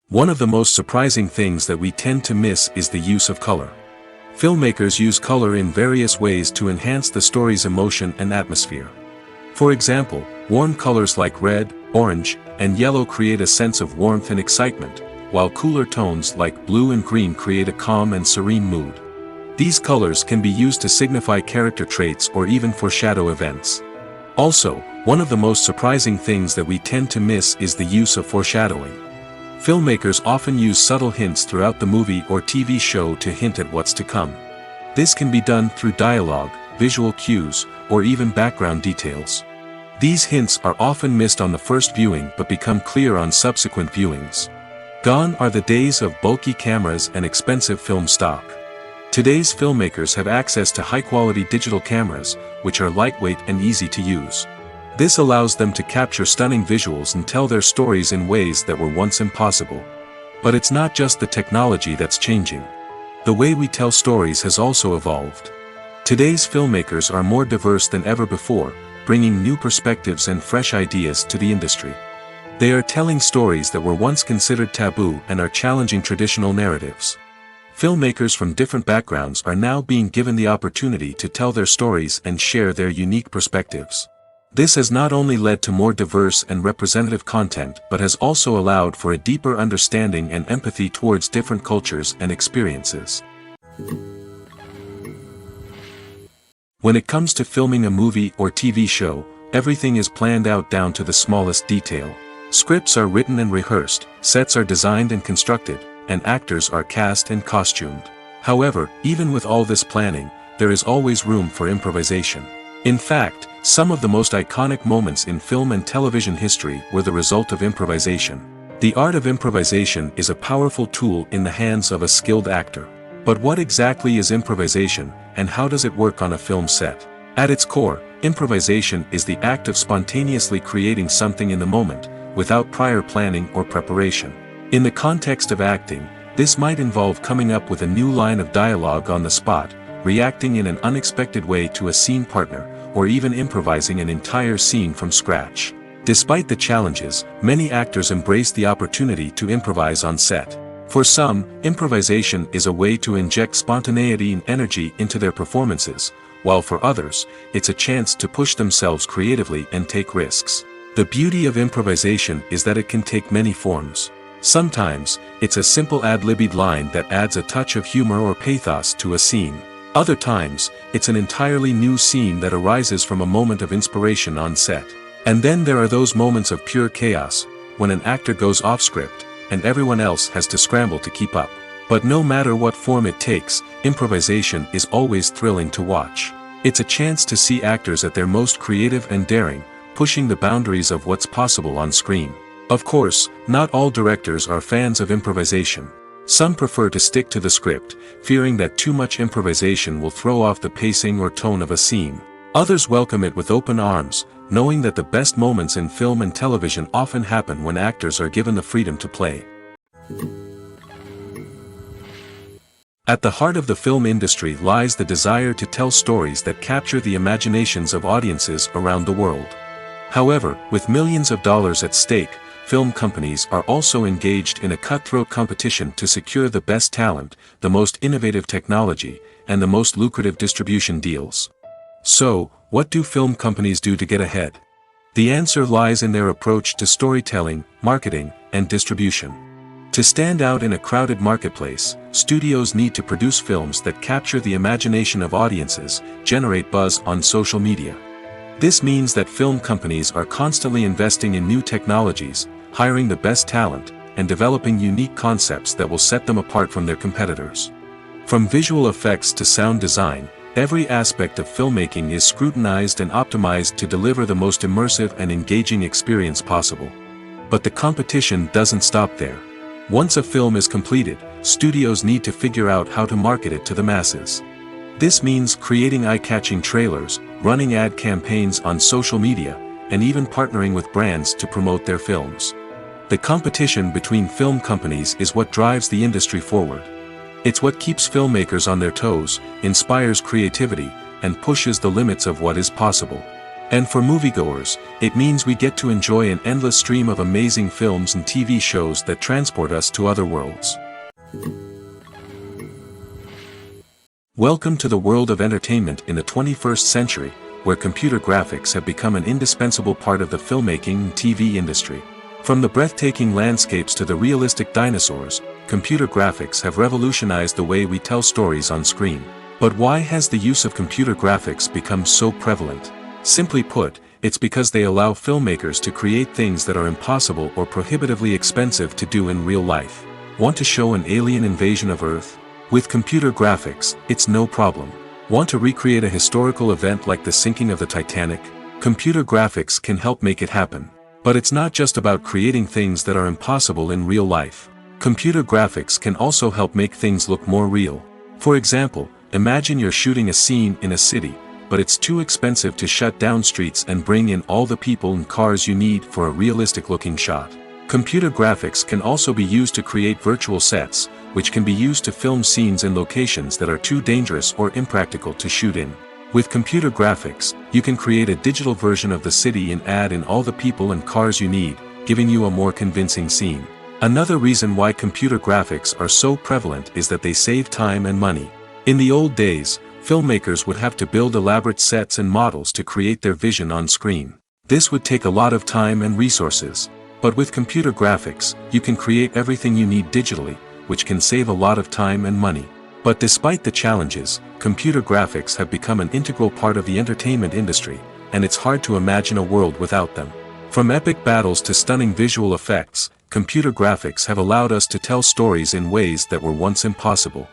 One of the most surprising things that we tend to miss is the use of color. Filmmakers use color in various ways to enhance the story's emotion and atmosphere. For example, warm colors like red, orange, and yellow create a sense of warmth and excitement, while cooler tones like blue and green create a calm and serene mood. These colors can be used to signify character traits or even foreshadow events. Also, one of the most surprising things that we tend to miss is the use of foreshadowing. Filmmakers often use subtle hints throughout the movie or TV show to hint at what's to come. This can be done through dialogue, visual cues, or even background details. These hints are often missed on the first viewing but become clear on subsequent viewings. Gone are the days of bulky cameras and expensive film stock. Today's filmmakers have access to high-quality digital cameras, which are lightweight and easy to use. This allows them to capture stunning visuals and tell their stories in ways that were once impossible. But it's not just the technology that's changing. The way we tell stories has also evolved. Today's filmmakers are more diverse than ever before, bringing new perspectives and fresh ideas to the industry. They are telling stories that were once considered taboo and are challenging traditional narratives. Filmmakers from different backgrounds are now being given the opportunity to tell their stories and share their unique perspectives. This has not only led to more diverse and representative content but has also allowed for a deeper understanding and empathy towards different cultures and experiences. When it comes to filming a movie or TV show, everything is planned out down to the smallest detail. Scripts are written and rehearsed, sets are designed and constructed, and actors are cast and costumed. However, even with all this planning, there is always room for improvisation. In fact, some of the most iconic moments in film and television history were the result of improvisation. The art of improvisation is a powerful tool in the hands of a skilled actor. But what exactly is improvisation, and how does it work on a film set? At its core, improvisation is the act of spontaneously creating something in the moment, without prior planning or preparation. In the context of acting, this might involve coming up with a new line of dialogue on the spot, reacting in an unexpected way to a scene partner, or even improvising an entire scene from scratch. Despite the challenges, many actors embrace the opportunity to improvise on set. For some, improvisation is a way to inject spontaneity and energy into their performances, while for others, it's a chance to push themselves creatively and take risks. The beauty of improvisation is that it can take many forms. Sometimes, it's a simple ad-libbed line that adds a touch of humor or pathos to a scene. Other times, it's an entirely new scene that arises from a moment of inspiration on set. And then there are those moments of pure chaos, when an actor goes off script, and everyone else has to scramble to keep up. But no matter what form it takes, improvisation is always thrilling to watch. It's a chance to see actors at their most creative and daring, pushing the boundaries of what's possible on screen. Of course, not all directors are fans of improvisation. Some prefer to stick to the script, fearing that too much improvisation will throw off the pacing or tone of a scene. Others welcome it with open arms, knowing that the best moments in film and television often happen when actors are given the freedom to play. At the heart of the film industry lies the desire to tell stories that capture the imaginations of audiences around the world. However, with millions of dollars at stake, film companies are also engaged in a cutthroat competition to secure the best talent, the most innovative technology, and the most lucrative distribution deals. So, what do film companies do to get ahead? The answer lies in their approach to storytelling, marketing, and distribution. To stand out in a crowded marketplace, studios need to produce films that capture the imagination of audiences, generate buzz on social media. This means that film companies are constantly investing in new technologies, hiring the best talent, and developing unique concepts that will set them apart from their competitors. From visual effects to sound design, every aspect of filmmaking is scrutinized and optimized to deliver the most immersive and engaging experience possible. But the competition doesn't stop there. Once a film is completed, studios need to figure out how to market it to the masses. This means creating eye-catching trailers, running ad campaigns on social media, and even partnering with brands to promote their films. The competition between film companies is what drives the industry forward. It's what keeps filmmakers on their toes, inspires creativity, and pushes the limits of what is possible. And for moviegoers, it means we get to enjoy an endless stream of amazing films and TV shows that transport us to other worlds. Welcome to the world of entertainment in the 21st century, where computer graphics have become an indispensable part of the filmmaking and TV industry. From the breathtaking landscapes to the realistic dinosaurs, computer graphics have revolutionized the way we tell stories on screen. But why has the use of computer graphics become so prevalent? Simply put, it's because they allow filmmakers to create things that are impossible or prohibitively expensive to do in real life. Want to show an alien invasion of Earth? With computer graphics, it's no problem. Want to recreate a historical event like the sinking of the Titanic? Computer graphics can help make it happen. But it's not just about creating things that are impossible in real life. Computer graphics can also help make things look more real. For example, imagine you're shooting a scene in a city, but it's too expensive to shut down streets and bring in all the people and cars you need for a realistic-looking shot. Computer graphics can also be used to create virtual sets, which can be used to film scenes in locations that are too dangerous or impractical to shoot in. With computer graphics, you can create a digital version of the city and add in all the people and cars you need, giving you a more convincing scene. Another reason why computer graphics are so prevalent is that they save time and money. In the old days, filmmakers would have to build elaborate sets and models to create their vision on screen. This would take a lot of time and resources. But with computer graphics, you can create everything you need digitally, which can save a lot of time and money. But despite the challenges, computer graphics have become an integral part of the entertainment industry, and it's hard to imagine a world without them. From epic battles to stunning visual effects, computer graphics have allowed us to tell stories in ways that were once impossible.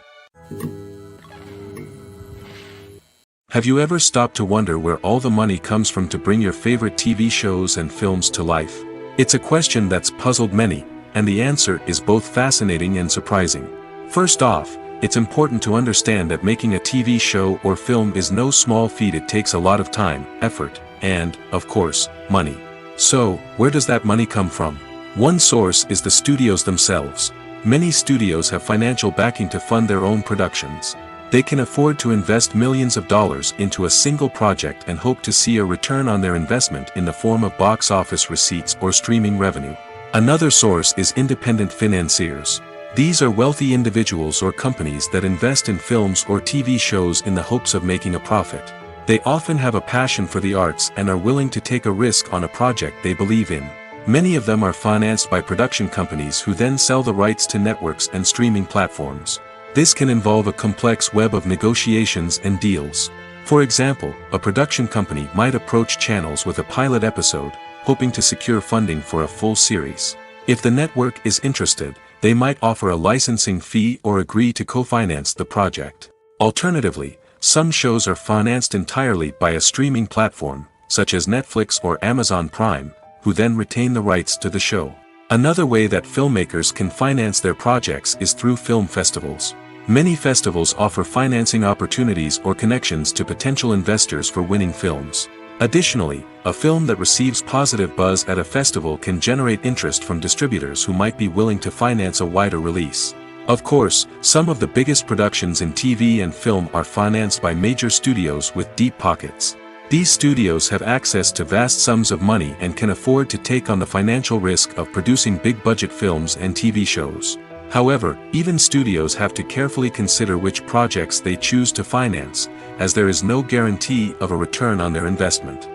Have you ever stopped to wonder where all the money comes from to bring your favorite TV shows and films to life? It's a question that's puzzled many, and the answer is both fascinating and surprising. First off, it's important to understand that making a TV show or film is no small feat. It takes a lot of time, effort, and, of course, money. So, where does that money come from? One source is the studios themselves. Many studios have financial backing to fund their own productions. They can afford to invest millions of dollars into a single project and hope to see a return on their investment in the form of box office receipts or streaming revenue. Another source is independent financiers. These are wealthy individuals or companies that invest in films or TV shows in the hopes of making a profit. They often have a passion for the arts and are willing to take a risk on a project they believe in. Many of them are financed by production companies who then sell the rights to networks and streaming platforms. This can involve a complex web of negotiations and deals. For example, a production company might approach channels with a pilot episode, hoping to secure funding for a full series. If the network is interested, they might offer a licensing fee or agree to co-finance the project. Alternatively, some shows are financed entirely by a streaming platform, such as Netflix or Amazon Prime, who then retain the rights to the show. Another way that filmmakers can finance their projects is through film festivals. Many festivals offer financing opportunities or connections to potential investors for winning films. Additionally, a film that receives positive buzz at a festival can generate interest from distributors who might be willing to finance a wider release. Of course, some of the biggest productions in TV and film are financed by major studios with deep pockets. These studios have access to vast sums of money and can afford to take on the financial risk of producing big-budget films and TV shows. However, even studios have to carefully consider which projects they choose to finance, as there is no guarantee of a return on their investment.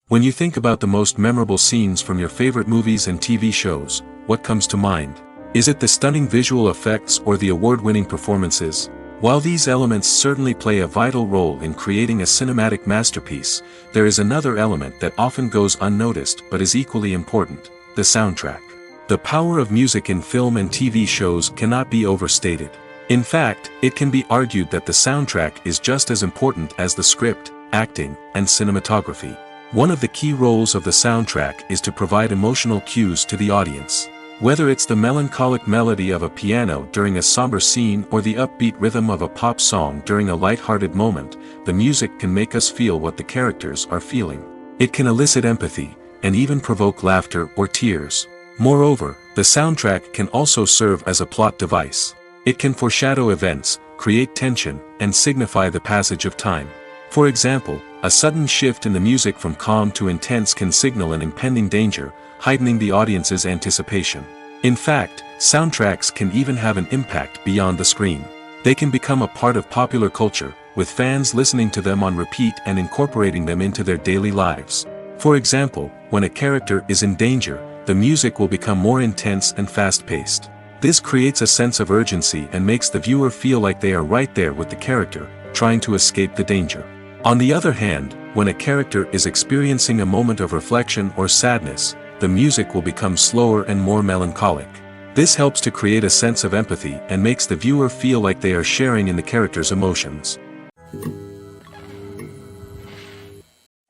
When you think about the most memorable scenes from your favorite movies and TV shows, what comes to mind? Is it the stunning visual effects or the award-winning performances? While these elements certainly play a vital role in creating a cinematic masterpiece, there is another element that often goes unnoticed but is equally important: the soundtrack. The power of music in film and TV shows cannot be overstated. In fact, it can be argued that the soundtrack is just as important as the script, acting, and cinematography. One of the key roles of the soundtrack is to provide emotional cues to the audience. Whether it's the melancholic melody of a piano during a somber scene or the upbeat rhythm of a pop song during a light-hearted moment, the music can make us feel what the characters are feeling. It can elicit empathy, and even provoke laughter or tears. Moreover, the soundtrack can also serve as a plot device. It can foreshadow events, create tension, and signify the passage of time. For example, a sudden shift in the music from calm to intense can signal an impending danger, heightening the audience's anticipation. In fact, soundtracks can even have an impact beyond the screen. They can become a part of popular culture, with fans listening to them on repeat and incorporating them into their daily lives. For example, when a character is in danger, the music will become more intense and fast-paced. This creates a sense of urgency and makes the viewer feel like they are right there with the character, trying to escape the danger. On the other hand, when a character is experiencing a moment of reflection or sadness, the music will become slower and more melancholic. This helps to create a sense of empathy and makes the viewer feel like they are sharing in the character's emotions.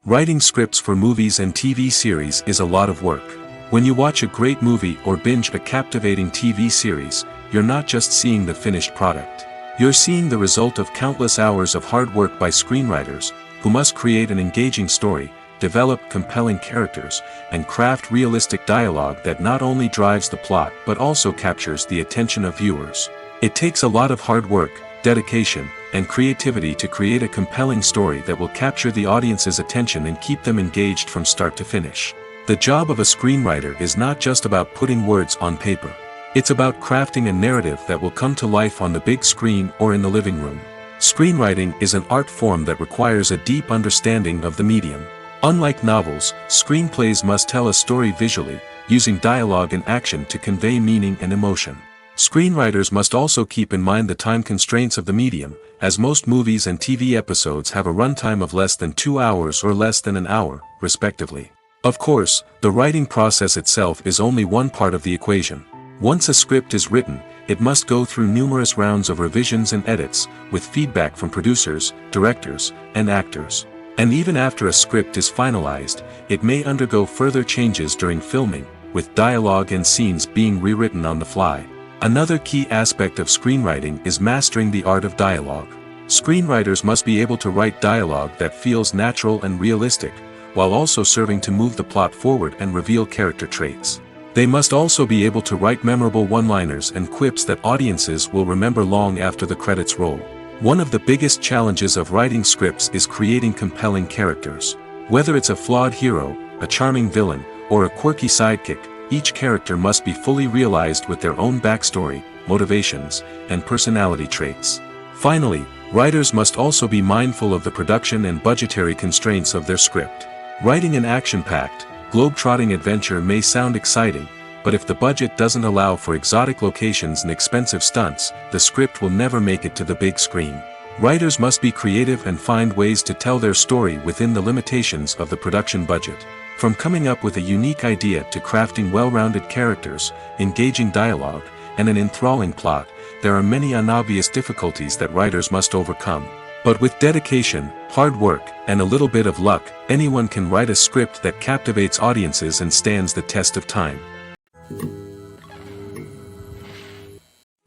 Writing scripts for movies and TV series is a lot of work. When you watch a great movie or binge a captivating TV series, you're not just seeing the finished product. You're seeing the result of countless hours of hard work by screenwriters, who must create an engaging story, develop compelling characters, and craft realistic dialogue that not only drives the plot but also captures the attention of viewers. It takes a lot of hard work, dedication, and creativity to create a compelling story that will capture the audience's attention and keep them engaged from start to finish. The job of a screenwriter is not just about putting words on paper. It's about crafting a narrative that will come to life on the big screen or in the living room. Screenwriting is an art form that requires a deep understanding of the medium. Unlike novels, screenplays must tell a story visually, using dialogue and action to convey meaning and emotion. Screenwriters must also keep in mind the time constraints of the medium, as most movies and TV episodes have a runtime of less than 2 hours or less than an hour, respectively. Of course, the writing process itself is only one part of the equation. Once a script is written, it must go through numerous rounds of revisions and edits, with feedback from producers, directors, and actors. And even after a script is finalized, it may undergo further changes during filming, with dialogue and scenes being rewritten on the fly. Another key aspect of screenwriting is mastering the art of dialogue. Screenwriters must be able to write dialogue that feels natural and realistic, while also serving to move the plot forward and reveal character traits. They must also be able to write memorable one-liners and quips that audiences will remember long after the credits roll. One of the biggest challenges of writing scripts is creating compelling characters. Whether it's a flawed hero, a charming villain, or a quirky sidekick, each character must be fully realized with their own backstory, motivations, and personality traits. Finally, writers must also be mindful of the production and budgetary constraints of their script. Writing an action-packed, globe-trotting adventure may sound exciting, but if the budget doesn't allow for exotic locations and expensive stunts, the script will never make it to the big screen. Writers must be creative and find ways to tell their story within the limitations of the production budget. From coming up with a unique idea to crafting well-rounded characters, engaging dialogue, and an enthralling plot, there are many unobvious difficulties that writers must overcome. But with dedication, hard work, and a little bit of luck, anyone can write a script that captivates audiences and stands the test of time.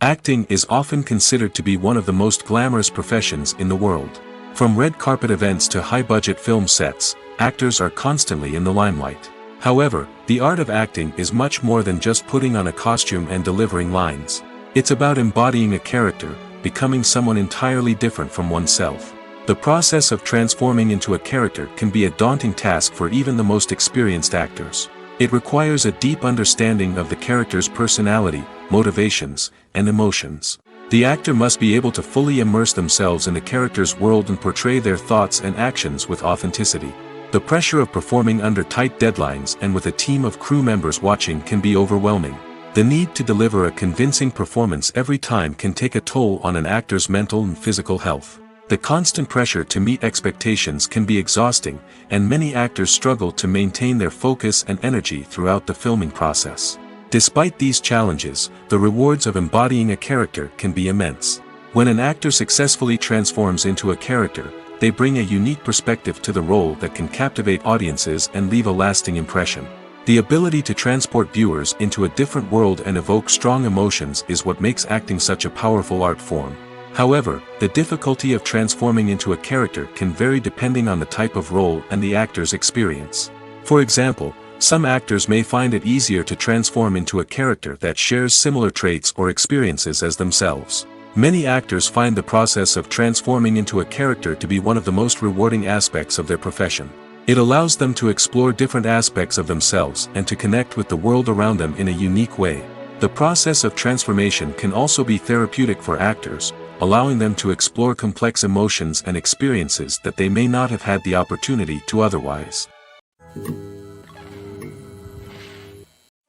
Acting is often considered to be one of the most glamorous professions in the world. From red carpet events to high-budget film sets, actors are constantly in the limelight. However, the art of acting is much more than just putting on a costume and delivering lines. It's about embodying a character, becoming someone entirely different from oneself. The process of transforming into a character can be a daunting task for even the most experienced actors. It requires a deep understanding of the character's personality, motivations, and emotions. The actor must be able to fully immerse themselves in the character's world and portray their thoughts and actions with authenticity. The pressure of performing under tight deadlines and with a team of crew members watching can be overwhelming. The need to deliver a convincing performance every time can take a toll on an actor's mental and physical health. The constant pressure to meet expectations can be exhausting, and many actors struggle to maintain their focus and energy throughout the filming process. Despite these challenges, the rewards of embodying a character can be immense. When an actor successfully transforms into a character, they bring a unique perspective to the role that can captivate audiences and leave a lasting impression. The ability to transport viewers into a different world and evoke strong emotions is what makes acting such a powerful art form. However, the difficulty of transforming into a character can vary depending on the type of role and the actor's experience. For example, some actors may find it easier to transform into a character that shares similar traits or experiences as themselves. Many actors find the process of transforming into a character to be one of the most rewarding aspects of their profession. It allows them to explore different aspects of themselves and to connect with the world around them in a unique way. The process of transformation can also be therapeutic for actors, allowing them to explore complex emotions and experiences that they may not have had the opportunity to otherwise.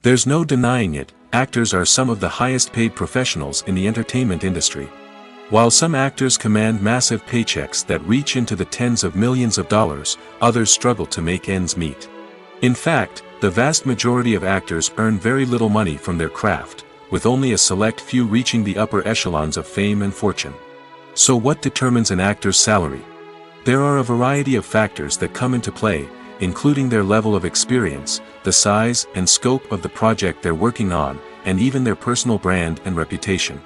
There's no denying it, actors are some of the highest paid professionals in the entertainment industry. While some actors command massive paychecks that reach into the tens of millions of dollars, others struggle to make ends meet. In fact, the vast majority of actors earn very little money from their craft, with only a select few reaching the upper echelons of fame and fortune. So what determines an actor's salary? There are a variety of factors that come into play, including their level of experience, the size and scope of the project they're working on, and even their personal brand and reputation.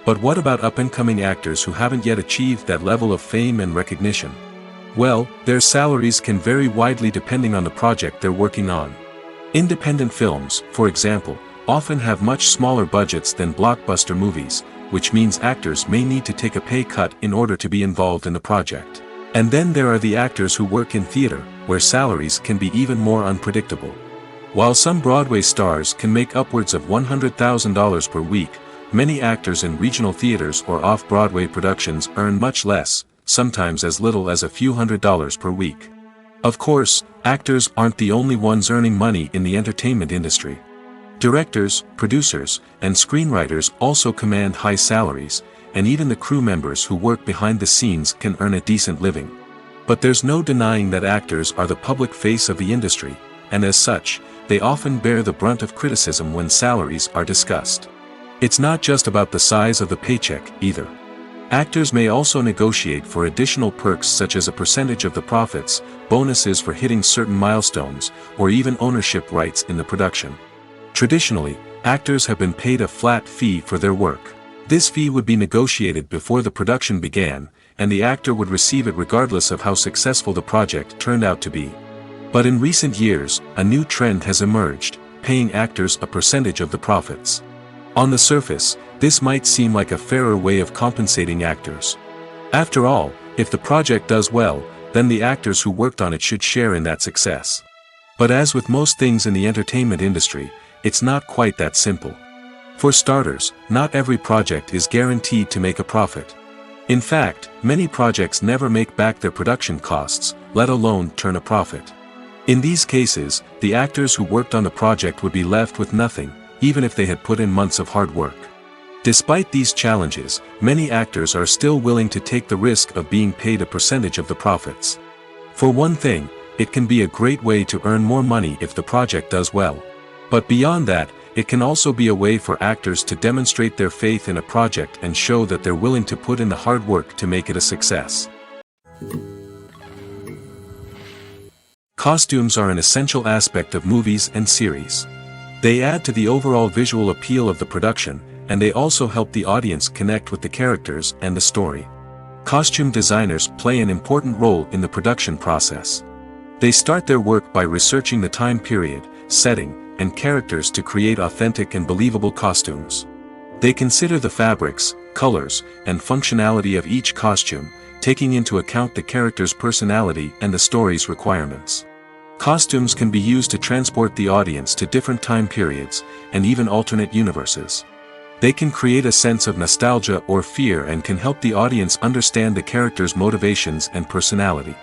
But what about up-and-coming actors who haven't yet achieved that level of fame and recognition? Well, their salaries can vary widely depending on the project they're working on. Independent films, for example, often have much smaller budgets than blockbuster movies, which means actors may need to take a pay cut in order to be involved in the project. And then there are the actors who work in theater, where salaries can be even more unpredictable. While some Broadway stars can make upwards of $100,000 per week, many actors in regional theaters or off-Broadway productions earn much less, sometimes as little as a few $100s per week. Of course, actors aren't the only ones earning money in the entertainment industry. Directors, producers, and screenwriters also command high salaries, and even the crew members who work behind the scenes can earn a decent living. But there's no denying that actors are the public face of the industry, and as such, they often bear the brunt of criticism when salaries are discussed. It's not just about the size of the paycheck, either. Actors may also negotiate for additional perks such as a percentage of the profits, bonuses for hitting certain milestones, or even ownership rights in the production. Traditionally, actors have been paid a flat fee for their work. This fee would be negotiated before the production began, and the actor would receive it regardless of how successful the project turned out to be. But in recent years, a new trend has emerged, paying actors a percentage of the profits. On the surface, this might seem like a fairer way of compensating actors. After all, if the project does well, then the actors who worked on it should share in that success. But as with most things in the entertainment industry, it's not quite that simple. For starters, not every project is guaranteed to make a profit. In fact, many projects never make back their production costs, let alone turn a profit. In these cases, the actors who worked on the project would be left with nothing, even if they had put in months of hard work. Despite these challenges, many actors are still willing to take the risk of being paid a percentage of the profits. For one thing, it can be a great way to earn more money if the project does well. But beyond that, it can also be a way for actors to demonstrate their faith in a project and show that they're willing to put in the hard work to make it a success. Costumes are an essential aspect of movies and series. They add to the overall visual appeal of the production, and they also help the audience connect with the characters and the story. Costume designers play an important role in the production process. They start their work by researching the time period, setting, and characters to create authentic and believable costumes. They consider the fabrics, colors, and functionality of each costume, taking into account the character's personality and the story's requirements. Costumes can be used to transport the audience to different time periods, and even alternate universes. They can create a sense of nostalgia or fear and can help the audience understand the character's motivations and personality.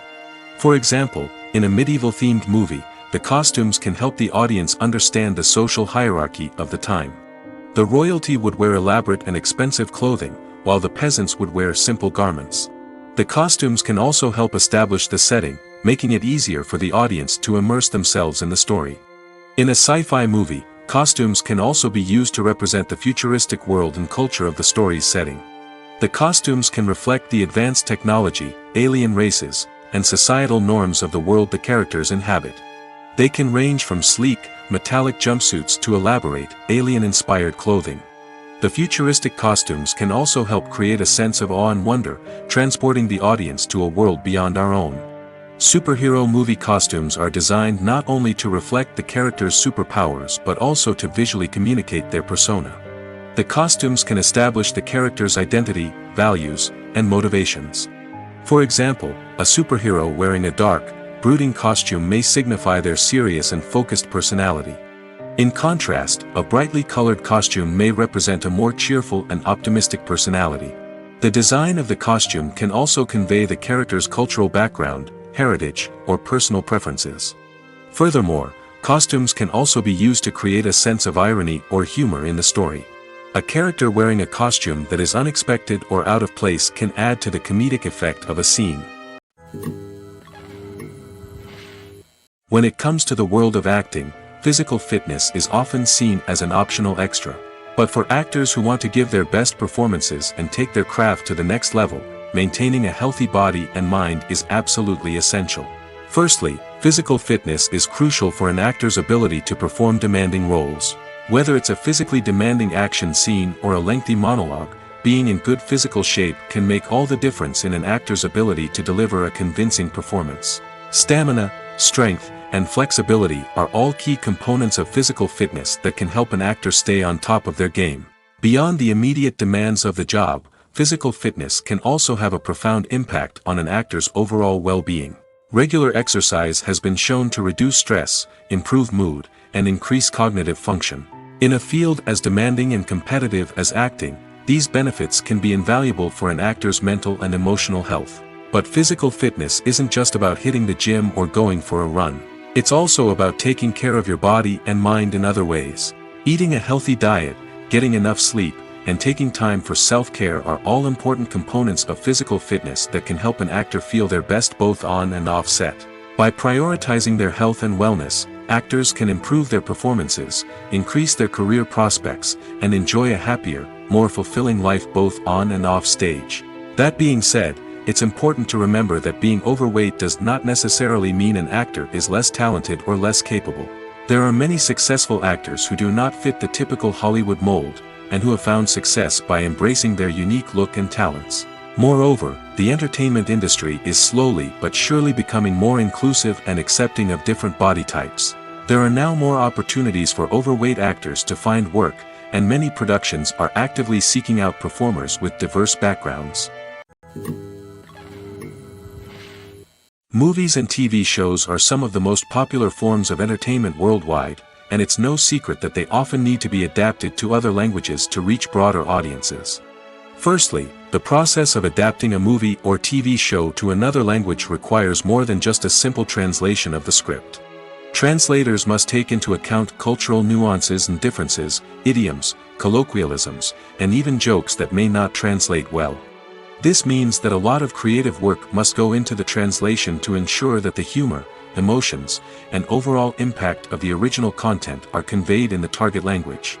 For example, in a medieval-themed movie, the costumes can help the audience understand the social hierarchy of the time. The royalty would wear elaborate and expensive clothing, while the peasants would wear simple garments. The costumes can also help establish the setting, making it easier for the audience to immerse themselves in the story. In a sci-fi movie, costumes can also be used to represent the futuristic world and culture of the story's setting. The costumes can reflect the advanced technology, alien races, and societal norms of the world the characters inhabit. They can range from sleek, metallic jumpsuits to elaborate, alien-inspired clothing. The futuristic costumes can also help create a sense of awe and wonder, transporting the audience to a world beyond our own. Superhero movie costumes are designed not only to reflect the character's superpowers but also to visually communicate their persona. The costumes can establish the character's identity, values, and motivations. For example, a superhero wearing a dark, brooding costume may signify their serious and focused personality. In contrast, a brightly colored costume may represent a more cheerful and optimistic personality. The design of the costume can also convey the character's cultural background, heritage, or personal preferences. Furthermore, costumes can also be used to create a sense of irony or humor in the story. A character wearing a costume that is unexpected or out of place can add to the comedic effect of a scene. When it comes to the world of acting, physical fitness is often seen as an optional extra. But for actors who want to give their best performances and take their craft to the next level, maintaining a healthy body and mind is absolutely essential. Firstly, physical fitness is crucial for an actor's ability to perform demanding roles. Whether it's a physically demanding action scene or a lengthy monologue, being in good physical shape can make all the difference in an actor's ability to deliver a convincing performance. Stamina, strength, and flexibility are all key components of physical fitness that can help an actor stay on top of their game. Beyond the immediate demands of the job, physical fitness can also have a profound impact on an actor's overall well-being. Regular exercise has been shown to reduce stress, improve mood, and increase cognitive function. In a field as demanding and competitive as acting, these benefits can be invaluable for an actor's mental and emotional health. But physical fitness isn't just about hitting the gym or going for a run. It's also about taking care of your body and mind in other ways. Eating a healthy diet, getting enough sleep, and taking time for self-care are all important components of physical fitness that can help an actor feel their best both on and off set. By prioritizing their health and wellness, actors can improve their performances, increase their career prospects, and enjoy a happier, more fulfilling life both on and off stage. That being said, it's important to remember that being overweight does not necessarily mean an actor is less talented or less capable. There are many successful actors who do not fit the typical Hollywood mold, and who have found success by embracing their unique look and talents. Moreover, the entertainment industry is slowly but surely becoming more inclusive and accepting of different body types. There are now more opportunities for overweight actors to find work, and many productions are actively seeking out performers with diverse backgrounds. Movies and TV shows are some of the most popular forms of entertainment worldwide, and it's no secret that they often need to be adapted to other languages to reach broader audiences. Firstly, the process of adapting a movie or TV show to another language requires more than just a simple translation of the script. Translators must take into account cultural nuances and differences, idioms, colloquialisms, and even jokes that may not translate well. This means that a lot of creative work must go into the translation to ensure that the humor, emotions, and overall impact of the original content are conveyed in the target language.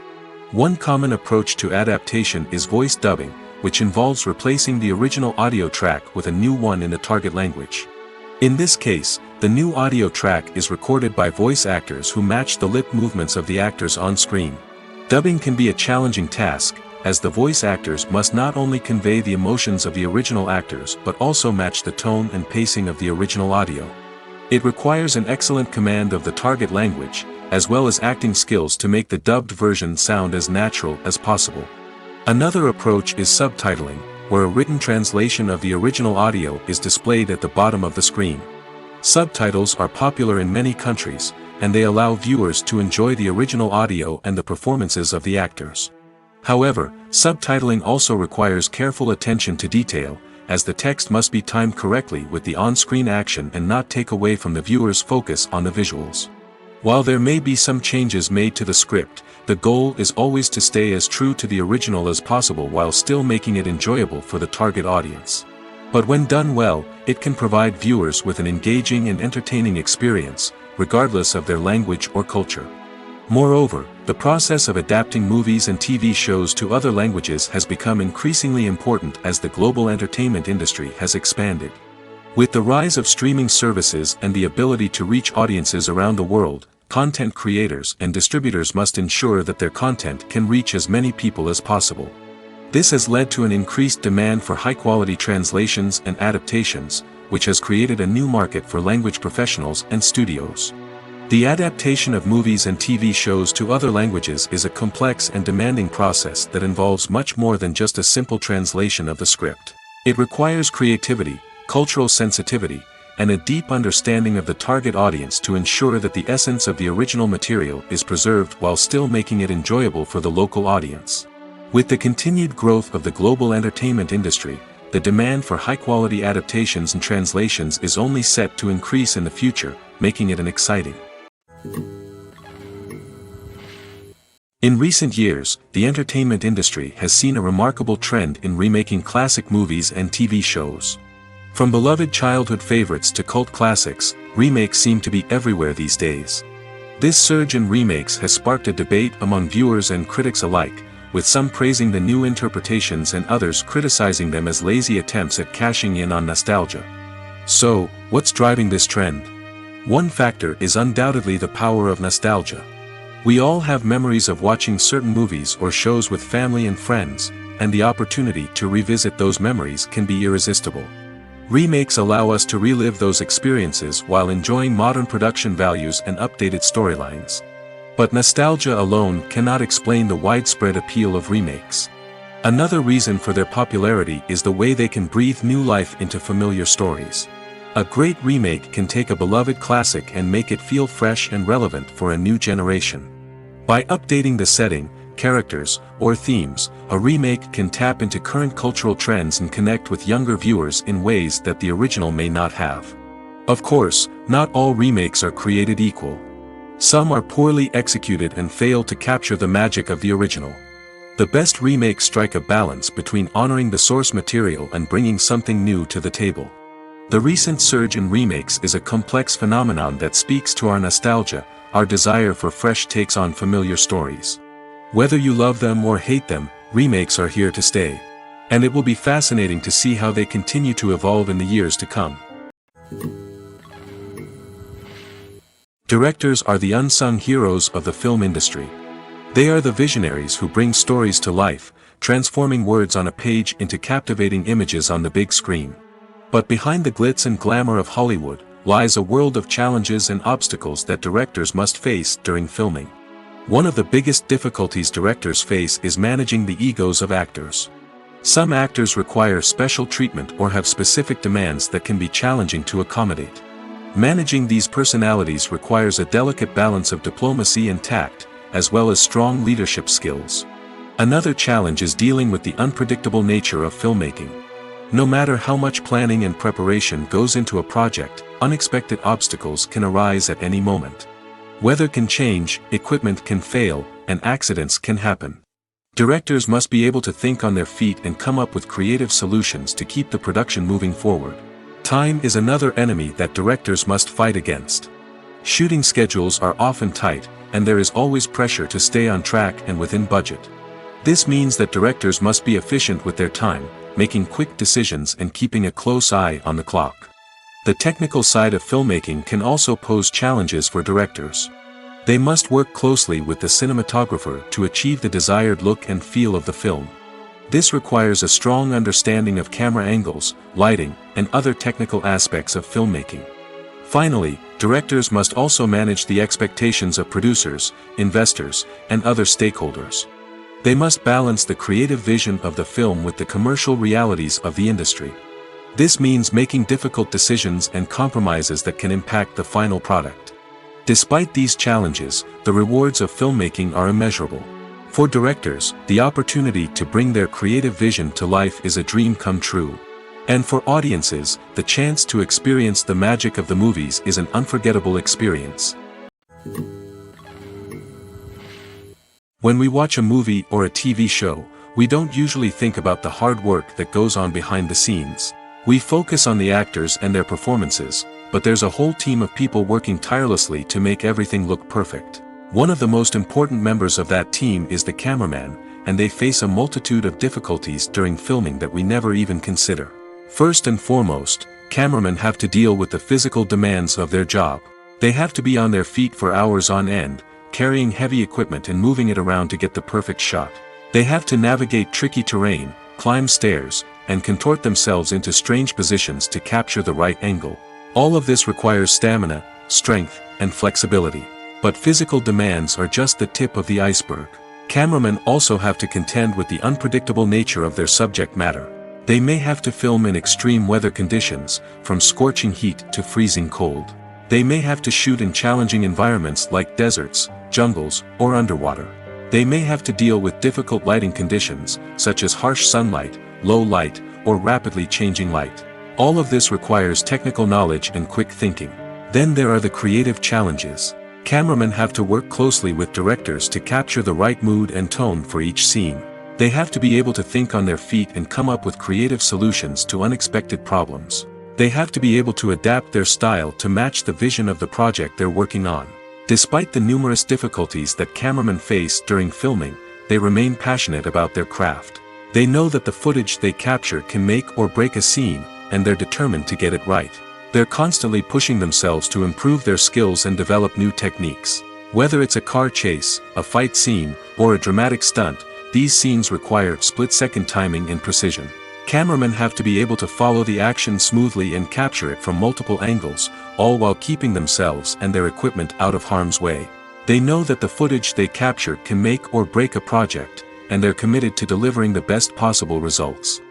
One common approach to adaptation is voice dubbing, which involves replacing the original audio track with a new one in the target language. In this case, the new audio track is recorded by voice actors who match the lip movements of the actors on screen. Dubbing can be a challenging task, as the voice actors must not only convey the emotions of the original actors but also match the tone and pacing of the original audio. It requires an excellent command of the target language, as well as acting skills to make the dubbed version sound as natural as possible. Another approach is subtitling, where a written translation of the original audio is displayed at the bottom of the screen. Subtitles are popular in many countries, and they allow viewers to enjoy the original audio and the performances of the actors. However, subtitling also requires careful attention to detail, as the text must be timed correctly with the on-screen action and not take away from the viewer's focus on the visuals. While there may be some changes made to the script, the goal is always to stay as true to the original as possible while still making it enjoyable for the target audience. But when done well, it can provide viewers with an engaging and entertaining experience, regardless of their language or culture. Moreover, the process of adapting movies and TV shows to other languages has become increasingly important as the global entertainment industry has expanded. With the rise of streaming services and the ability to reach audiences around the world, content creators and distributors must ensure that their content can reach as many people as possible. This has led to an increased demand for high-quality translations and adaptations, which has created a new market for language professionals and studios. The adaptation of movies and TV shows to other languages is a complex and demanding process that involves much more than just a simple translation of the script. It requires creativity, cultural sensitivity, and a deep understanding of the target audience to ensure that the essence of the original material is preserved while still making it enjoyable for the local audience. With the continued growth of the global entertainment industry, the demand for high-quality adaptations and translations is only set to increase in the future, making it an exciting. In recent years, the entertainment industry has seen a remarkable trend in remaking classic movies and TV shows. From beloved childhood favorites to cult classics, remakes seem to be everywhere these days. This surge in remakes has sparked a debate among viewers and critics alike, with some praising the new interpretations and others criticizing them as lazy attempts at cashing in on nostalgia. So, what's driving this trend? One factor is undoubtedly the power of nostalgia. We all have memories of watching certain movies or shows with family and friends, and the opportunity to revisit those memories can be irresistible. Remakes allow us to relive those experiences while enjoying modern production values and updated storylines. But nostalgia alone cannot explain the widespread appeal of remakes. Another reason for their popularity is the way they can breathe new life into familiar stories. A great remake can take a beloved classic and make it feel fresh and relevant for a new generation. By updating the setting, characters, or themes, a remake can tap into current cultural trends and connect with younger viewers in ways that the original may not have. Of course, not all remakes are created equal. Some are poorly executed and fail to capture the magic of the original. The best remakes strike a balance between honoring the source material and bringing something new to the table. The recent surge in remakes is a complex phenomenon that speaks to our nostalgia, our desire for fresh takes on familiar stories. Whether you love them or hate them, remakes are here to stay. And it will be fascinating to see how they continue to evolve in the years to come. Directors are the unsung heroes of the film industry. They are the visionaries who bring stories to life, transforming words on a page into captivating images on the big screen. But behind the glitz and glamour of Hollywood, lies a world of challenges and obstacles that directors must face during filming. One of the biggest difficulties directors face is managing the egos of actors. Some actors require special treatment or have specific demands that can be challenging to accommodate. Managing these personalities requires a delicate balance of diplomacy and tact, as well as strong leadership skills. Another challenge is dealing with the unpredictable nature of filmmaking. No matter how much planning and preparation goes into a project, unexpected obstacles can arise at any moment. Weather can change, equipment can fail, and accidents can happen. Directors must be able to think on their feet and come up with creative solutions to keep the production moving forward. Time is another enemy that directors must fight against. Shooting schedules are often tight, and there is always pressure to stay on track and within budget. This means that directors must be efficient with their time, making quick decisions and keeping a close eye on the clock. The technical side of filmmaking can also pose challenges for directors. They must work closely with the cinematographer to achieve the desired look and feel of the film. This requires a strong understanding of camera angles, lighting, and other technical aspects of filmmaking. Finally, directors must also manage the expectations of producers, investors, and other stakeholders. They must balance the creative vision of the film with the commercial realities of the industry. This means making difficult decisions and compromises that can impact the final product. Despite these challenges, the rewards of filmmaking are immeasurable. For directors, the opportunity to bring their creative vision to life is a dream come true. And for audiences, the chance to experience the magic of the movies is an unforgettable experience. When we watch a movie or a TV show, we don't usually think about the hard work that goes on behind the scenes. We focus on the actors and their performances, but there's a whole team of people working tirelessly to make everything look perfect. One of the most important members of that team is the cameraman, and they face a multitude of difficulties during filming that we never even consider. First and foremost, cameramen have to deal with the physical demands of their job. They have to be on their feet for hours on end, carrying heavy equipment and moving it around to get the perfect shot. They have to navigate tricky terrain, climb stairs, and contort themselves into strange positions to capture the right angle. All of this requires stamina, strength, and flexibility. But physical demands are just the tip of the iceberg. Cameramen also have to contend with the unpredictable nature of their subject matter. They may have to film in extreme weather conditions, from scorching heat to freezing cold. They may have to shoot in challenging environments like deserts, jungles, or underwater. They may have to deal with difficult lighting conditions, such as harsh sunlight, low light, or rapidly changing light. All of this requires technical knowledge and quick thinking. Then there are the creative challenges. Cameramen have to work closely with directors to capture the right mood and tone for each scene. They have to be able to think on their feet and come up with creative solutions to unexpected problems. They have to be able to adapt their style to match the vision of the project they're working on. Despite the numerous difficulties that cameramen face during filming, they remain passionate about their craft. They know that the footage they capture can make or break a scene, and they're determined to get it right. They're constantly pushing themselves to improve their skills and develop new techniques. Whether it's a car chase, a fight scene, or a dramatic stunt, these scenes require split-second timing and precision. Cameramen have to be able to follow the action smoothly and capture it from multiple angles, all while keeping themselves and their equipment out of harm's way. They know that the footage they capture can make or break a project, and they're committed to delivering the best possible results.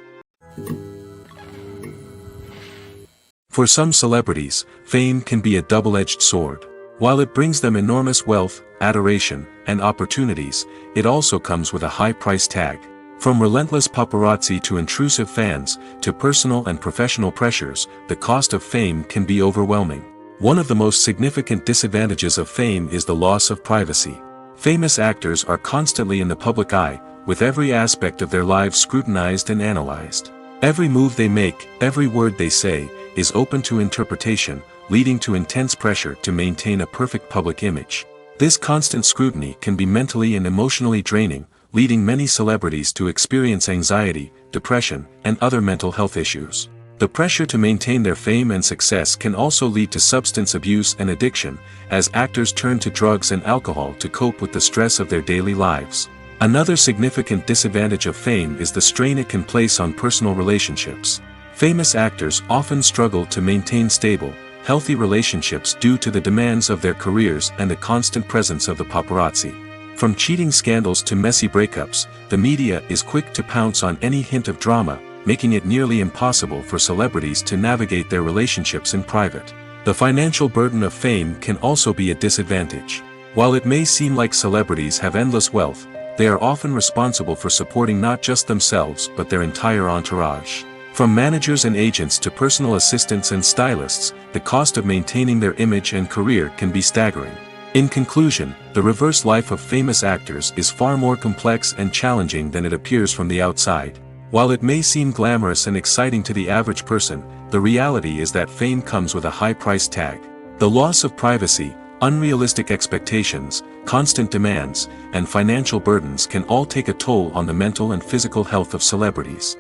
For some celebrities, fame can be a double-edged sword. While it brings them enormous wealth, adoration, and opportunities, it also comes with a high price tag. From relentless paparazzi to intrusive fans, to personal and professional pressures, the cost of fame can be overwhelming. One of the most significant disadvantages of fame is the loss of privacy. Famous actors are constantly in the public eye, with every aspect of their lives scrutinized and analyzed. Every move they make, every word they say, is open to interpretation, leading to intense pressure to maintain a perfect public image. This constant scrutiny can be mentally and emotionally draining, leading many celebrities to experience anxiety, depression, and other mental health issues. The pressure to maintain their fame and success can also lead to substance abuse and addiction, as actors turn to drugs and alcohol to cope with the stress of their daily lives. Another significant disadvantage of fame is the strain it can place on personal relationships. Famous actors often struggle to maintain stable, healthy relationships due to the demands of their careers and the constant presence of the paparazzi. From cheating scandals to messy breakups, the media is quick to pounce on any hint of drama, making it nearly impossible for celebrities to navigate their relationships in private. The financial burden of fame can also be a disadvantage. While it may seem like celebrities have endless wealth, they are often responsible for supporting not just themselves but their entire entourage. From managers and agents to personal assistants and stylists, the cost of maintaining their image and career can be staggering. In conclusion, the reverse life of famous actors is far more complex and challenging than it appears from the outside. While it may seem glamorous and exciting to the average person, the reality is that fame comes with a high price tag. The loss of privacy, unrealistic expectations, constant demands, and financial burdens can all take a toll on the mental and physical health of celebrities.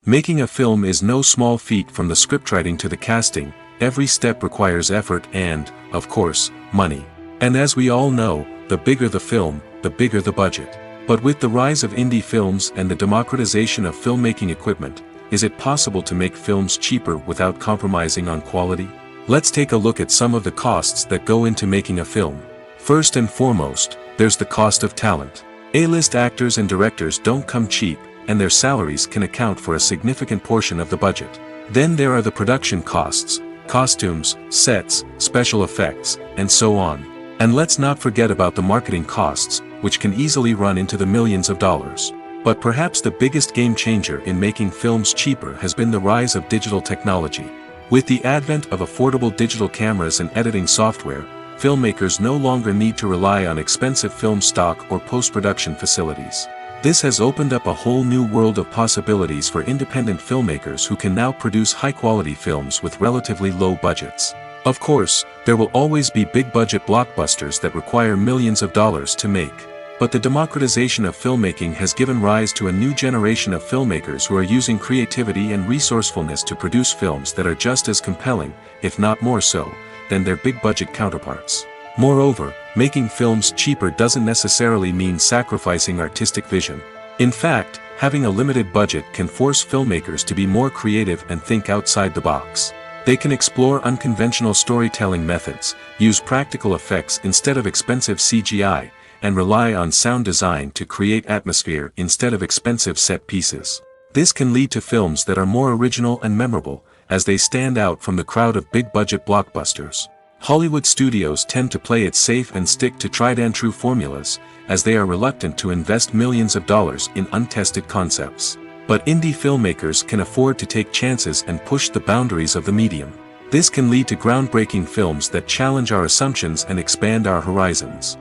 Making a film is no small feat. From the scriptwriting to the casting, every step requires effort and, of course, money. And as we all know, the bigger the film, the bigger the budget. But with the rise of indie films and the democratization of filmmaking equipment, is it possible to make films cheaper without compromising on quality? Let's take a look at some of the costs that go into making a film. First and foremost, there's the cost of talent. A-list actors and directors don't come cheap, and their salaries can account for a significant portion of the budget. Then there are the production costs, costumes, sets, special effects, and so on. And let's not forget about the marketing costs, which can easily run into the millions of dollars. But perhaps the biggest game changer in making films cheaper has been the rise of digital technology. With the advent of affordable digital cameras and editing software, filmmakers no longer need to rely on expensive film stock or post-production facilities. This has opened up a whole new world of possibilities for independent filmmakers who can now produce high-quality films with relatively low budgets. Of course, there will always be big-budget blockbusters that require millions of dollars to make. But the democratization of filmmaking has given rise to a new generation of filmmakers who are using creativity and resourcefulness to produce films that are just as compelling, if not more so, than their big-budget counterparts. Moreover, making films cheaper doesn't necessarily mean sacrificing artistic vision. In fact, having a limited budget can force filmmakers to be more creative and think outside the box. They can explore unconventional storytelling methods, use practical effects instead of expensive CGI, and rely on sound design to create atmosphere instead of expensive set pieces. This can lead to films that are more original and memorable, as they stand out from the crowd of big-budget blockbusters. Hollywood studios tend to play it safe and stick to tried-and-true formulas, as they are reluctant to invest millions of dollars in untested concepts. But indie filmmakers can afford to take chances and push the boundaries of the medium. This can lead to groundbreaking films that challenge our assumptions and expand our horizons.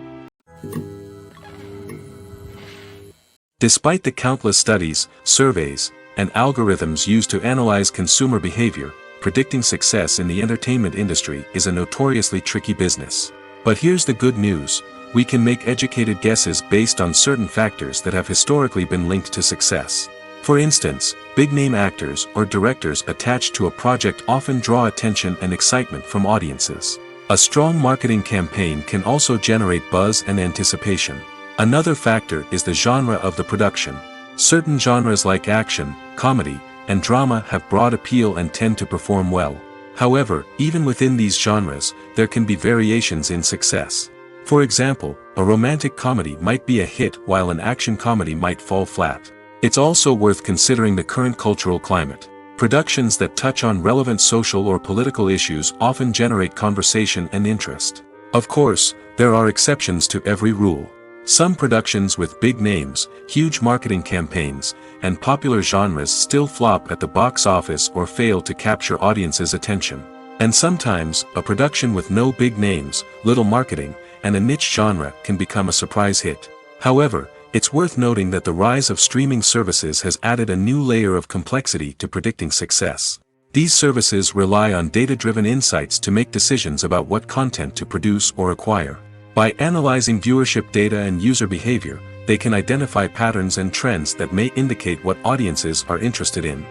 Despite the countless studies, surveys, and algorithms used to analyze consumer behavior, predicting success in the entertainment industry is a notoriously tricky business. But here's the good news: we can make educated guesses based on certain factors that have historically been linked to success. For instance, big-name actors or directors attached to a project often draw attention and excitement from audiences. A strong marketing campaign can also generate buzz and anticipation. Another factor is the genre of the production. Certain genres like action, comedy, and drama have broad appeal and tend to perform well. However, even within these genres, there can be variations in success. For example, a romantic comedy might be a hit while an action comedy might fall flat. It's also worth considering the current cultural climate. Productions that touch on relevant social or political issues often generate conversation and interest. Of course, there are exceptions to every rule. Some productions with big names, huge marketing campaigns, and popular genres still flop at the box office or fail to capture audiences' attention. And sometimes, a production with no big names, little marketing, and a niche genre can become a surprise hit. However, it's worth noting that the rise of streaming services has added a new layer of complexity to predicting success. These services rely on data-driven insights to make decisions about what content to produce or acquire. By analyzing viewership data and user behavior, they can identify patterns and trends that may indicate what audiences are interested in.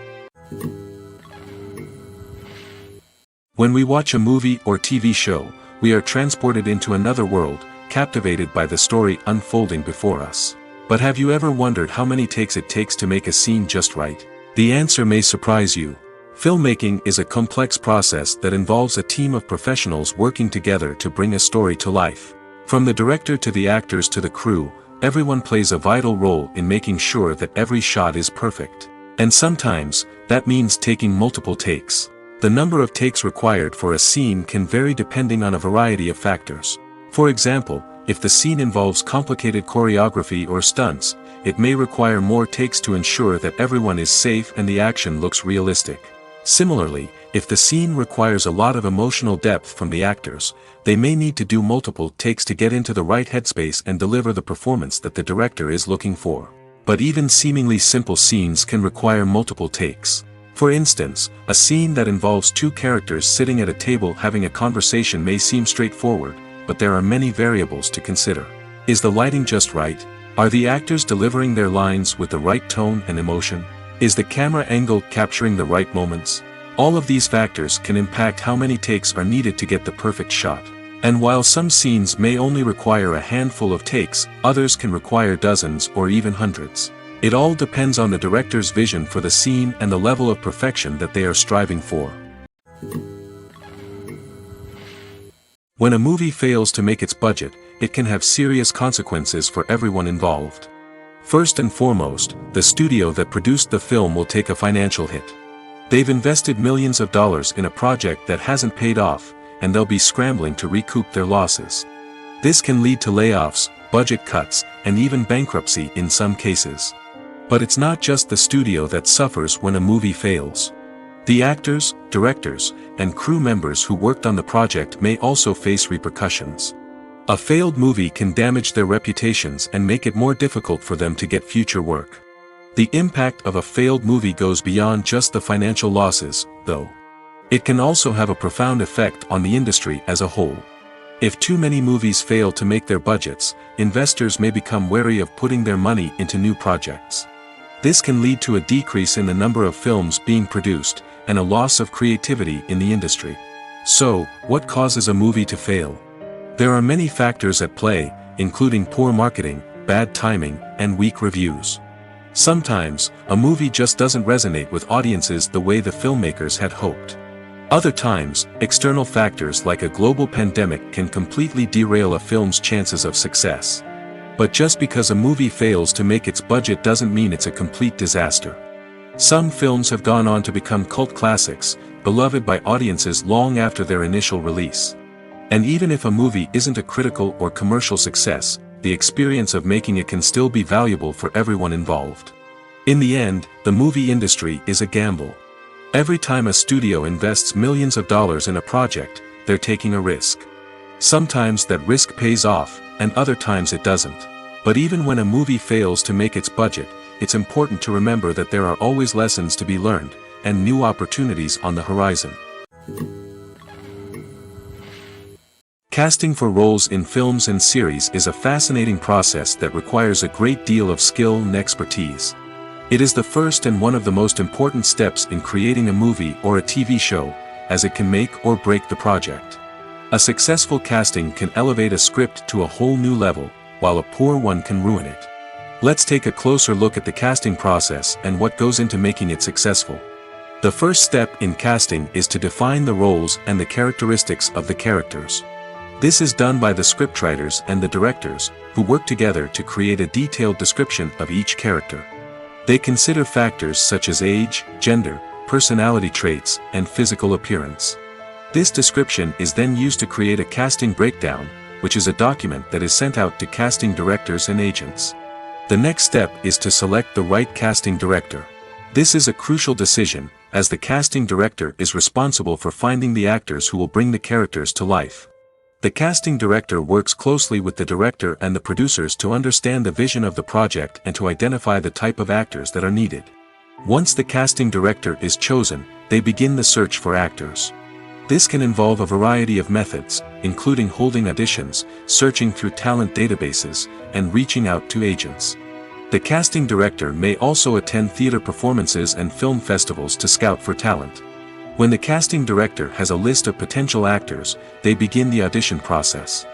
When we watch a movie or TV show, we are transported into another world, captivated by the story unfolding before us. But have you ever wondered how many takes it takes to make a scene just right? The answer may surprise you. Filmmaking is a complex process that involves a team of professionals working together to bring a story to life. From the director to the actors to the crew, everyone plays a vital role in making sure that every shot is perfect. And sometimes, that means taking multiple takes. The number of takes required for a scene can vary depending on a variety of factors. For example, if the scene involves complicated choreography or stunts, it may require more takes to ensure that everyone is safe and the action looks realistic. Similarly, if the scene requires a lot of emotional depth from the actors, they may need to do multiple takes to get into the right headspace and deliver the performance that the director is looking for. But even seemingly simple scenes can require multiple takes. For instance, a scene that involves two characters sitting at a table having a conversation may seem straightforward, but there are many variables to consider. Is the lighting just right? Are the actors delivering their lines with the right tone and emotion? Is the camera angle capturing the right moments? All of these factors can impact how many takes are needed to get the perfect shot. And while some scenes may only require a handful of takes, others can require dozens or even hundreds. It all depends on the director's vision for the scene and the level of perfection that they are striving for. When a movie fails to make its budget, it can have serious consequences for everyone involved. First and foremost, the studio that produced the film will take a financial hit. They've invested millions of dollars in a project that hasn't paid off, and they'll be scrambling to recoup their losses. This can lead to layoffs, budget cuts, and even bankruptcy in some cases. But it's not just the studio that suffers when a movie fails. The actors, directors, and crew members who worked on the project may also face repercussions. A failed movie can damage their reputations and make it more difficult for them to get future work. The impact of a failed movie goes beyond just the financial losses, though. It can also have a profound effect on the industry as a whole. If too many movies fail to make their budgets, investors may become wary of putting their money into new projects. This can lead to a decrease in the number of films being produced, and a loss of creativity in the industry. So, what causes a movie to fail? There are many factors at play, including poor marketing, bad timing, and weak reviews. Sometimes, a movie just doesn't resonate with audiences the way the filmmakers had hoped. Other times, external factors like a global pandemic can completely derail a film's chances of success. But just because a movie fails to make its budget doesn't mean it's a complete disaster. Some films have gone on to become cult classics, beloved by audiences long after their initial release. And even if a movie isn't a critical or commercial success, the experience of making it can still be valuable for everyone involved. In the end, the movie industry is a gamble. Every time a studio invests millions of dollars in a project, they're taking a risk. Sometimes that risk pays off, and other times it doesn't. But even when a movie fails to make its budget, it's important to remember that there are always lessons to be learned, and new opportunities on the horizon. Casting for roles in films and series is a fascinating process that requires a great deal of skill and expertise. It is the first and one of the most important steps in creating a movie or a TV show, as it can make or break the project. A successful casting can elevate a script to a whole new level, while a poor one can ruin it. Let's take a closer look at the casting process and what goes into making it successful. The first step in casting is to define the roles and the characteristics of the characters. This is done by the scriptwriters and the directors, who work together to create a detailed description of each character. They consider factors such as age, gender, personality traits, and physical appearance. This description is then used to create a casting breakdown, which is a document that is sent out to casting directors and agents. The next step is to select the right casting director. This is a crucial decision, as the casting director is responsible for finding the actors who will bring the characters to life. The casting director works closely with the director and the producers to understand the vision of the project and to identify the type of actors that are needed. Once the casting director is chosen, they begin the search for actors. This can involve a variety of methods, including holding auditions, searching through talent databases, and reaching out to agents. The casting director may also attend theater performances and film festivals to scout for talent. When the casting director has a list of potential actors, they begin the audition process.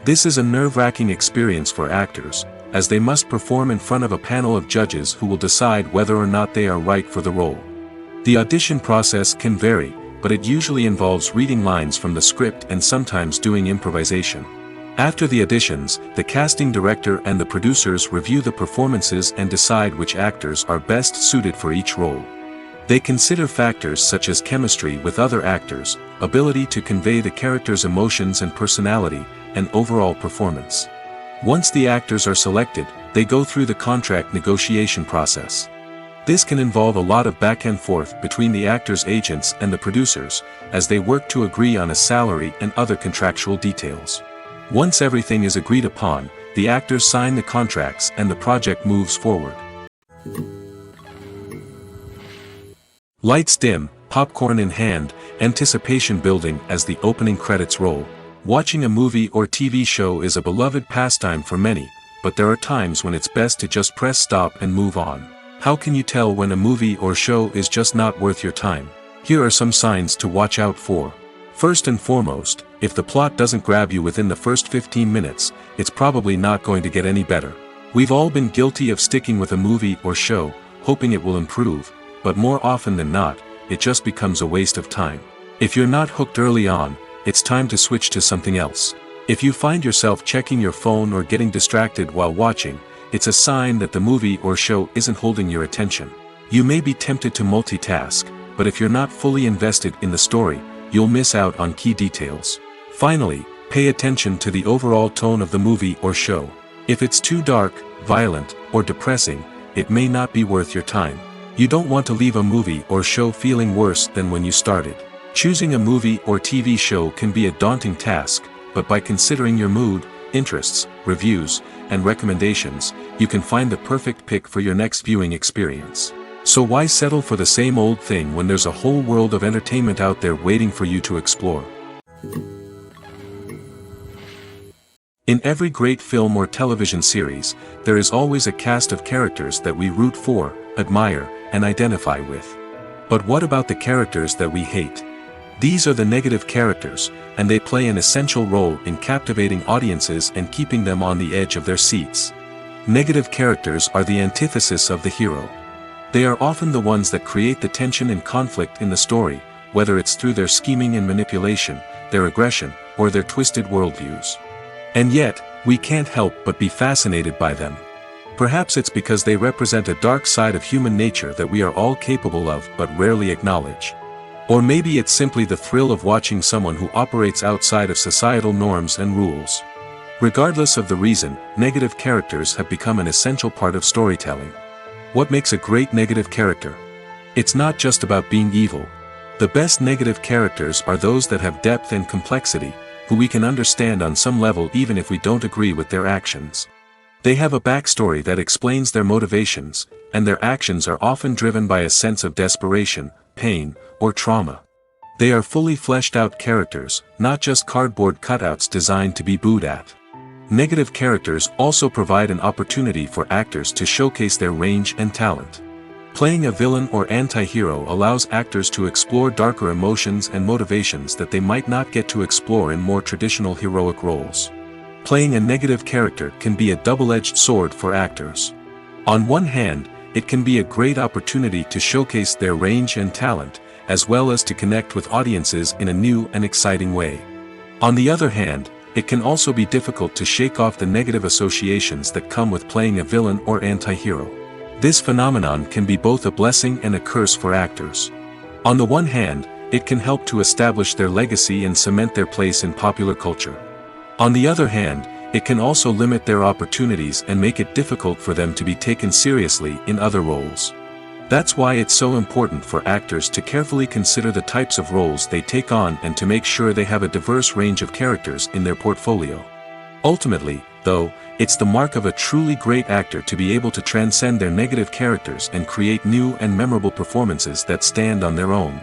This is a nerve-wracking experience for actors, as they must perform in front of a panel of judges who will decide whether or not they are right for the role. The audition process can vary, but it usually involves reading lines from the script and sometimes doing improvisation. After the auditions, the casting director and the producers review the performances and decide which actors are best suited for each role. They consider factors such as chemistry with other actors, ability to convey the character's emotions and personality, and overall performance. Once the actors are selected, they go through the contract negotiation process. This can involve a lot of back and forth between the actors' agents and the producers, as they work to agree on a salary and other contractual details. Once everything is agreed upon, the actors sign the contracts and the project moves forward. Lights dim, popcorn in hand, anticipation building as the opening credits roll. Watching a movie or TV show is a beloved pastime for many, but there are times when it's best to just press stop and move on. How can you tell when a movie or show is just not worth your time? Here are some signs to watch out for. First and foremost, if the plot doesn't grab you within the first 15 minutes, it's probably not going to get any better. We've all been guilty of sticking with a movie or show, hoping it will improve, but more often than not, it just becomes a waste of time. If you're not hooked early on, it's time to switch to something else. If you find yourself checking your phone or getting distracted while watching, it's a sign that the movie or show isn't holding your attention. You may be tempted to multitask, but if you're not fully invested in the story, you'll miss out on key details. Finally, pay attention to the overall tone of the movie or show. If it's too dark, violent, or depressing, it may not be worth your time. You don't want to leave a movie or show feeling worse than when you started. Choosing a movie or TV show can be a daunting task, but by considering your mood, interests, reviews, and recommendations, you can find the perfect pick for your next viewing experience. So why settle for the same old thing when there's a whole world of entertainment out there waiting for you to explore? In every great film or television series, there is always a cast of characters that we root for, admire, and identify with. But what about the characters that we hate? These are the negative characters, and they play an essential role in captivating audiences and keeping them on the edge of their seats. Negative characters are the antithesis of the hero. They are often the ones that create the tension and conflict in the story, whether it's through their scheming and manipulation, their aggression, or their twisted worldviews. And yet, we can't help but be fascinated by them. Perhaps it's because they represent a dark side of human nature that we are all capable of but rarely acknowledge. Or maybe it's simply the thrill of watching someone who operates outside of societal norms and rules. Regardless of the reason, negative characters have become an essential part of storytelling. What makes a great negative character? It's not just about being evil. The best negative characters are those that have depth and complexity, who we can understand on some level even if we don't agree with their actions. They have a backstory that explains their motivations, and their actions are often driven by a sense of desperation, pain, or trauma. They are fully fleshed out characters, not just cardboard cutouts designed to be booed at. Negative characters also provide an opportunity for actors to showcase their range and talent. Playing a villain or anti-hero allows actors to explore darker emotions and motivations that they might not get to explore in more traditional heroic roles. Playing a negative character can be a double-edged sword for actors. On one hand, it can be a great opportunity to showcase their range and talent, as well as to connect with audiences in a new and exciting way. On the other hand, it can also be difficult to shake off the negative associations that come with playing a villain or anti-hero. This phenomenon can be both a blessing and a curse for actors. On the one hand, it can help to establish their legacy and cement their place in popular culture. On the other hand, it can also limit their opportunities and make it difficult for them to be taken seriously in other roles. That's why it's so important for actors to carefully consider the types of roles they take on and to make sure they have a diverse range of characters in their portfolio. Ultimately, though, it's the mark of a truly great actor to be able to transcend their negative characters and create new and memorable performances that stand on their own.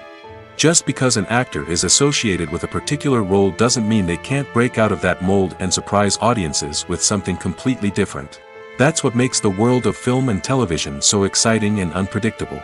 Just because an actor is associated with a particular role doesn't mean they can't break out of that mold and surprise audiences with something completely different. That's what makes the world of film and television so exciting and unpredictable.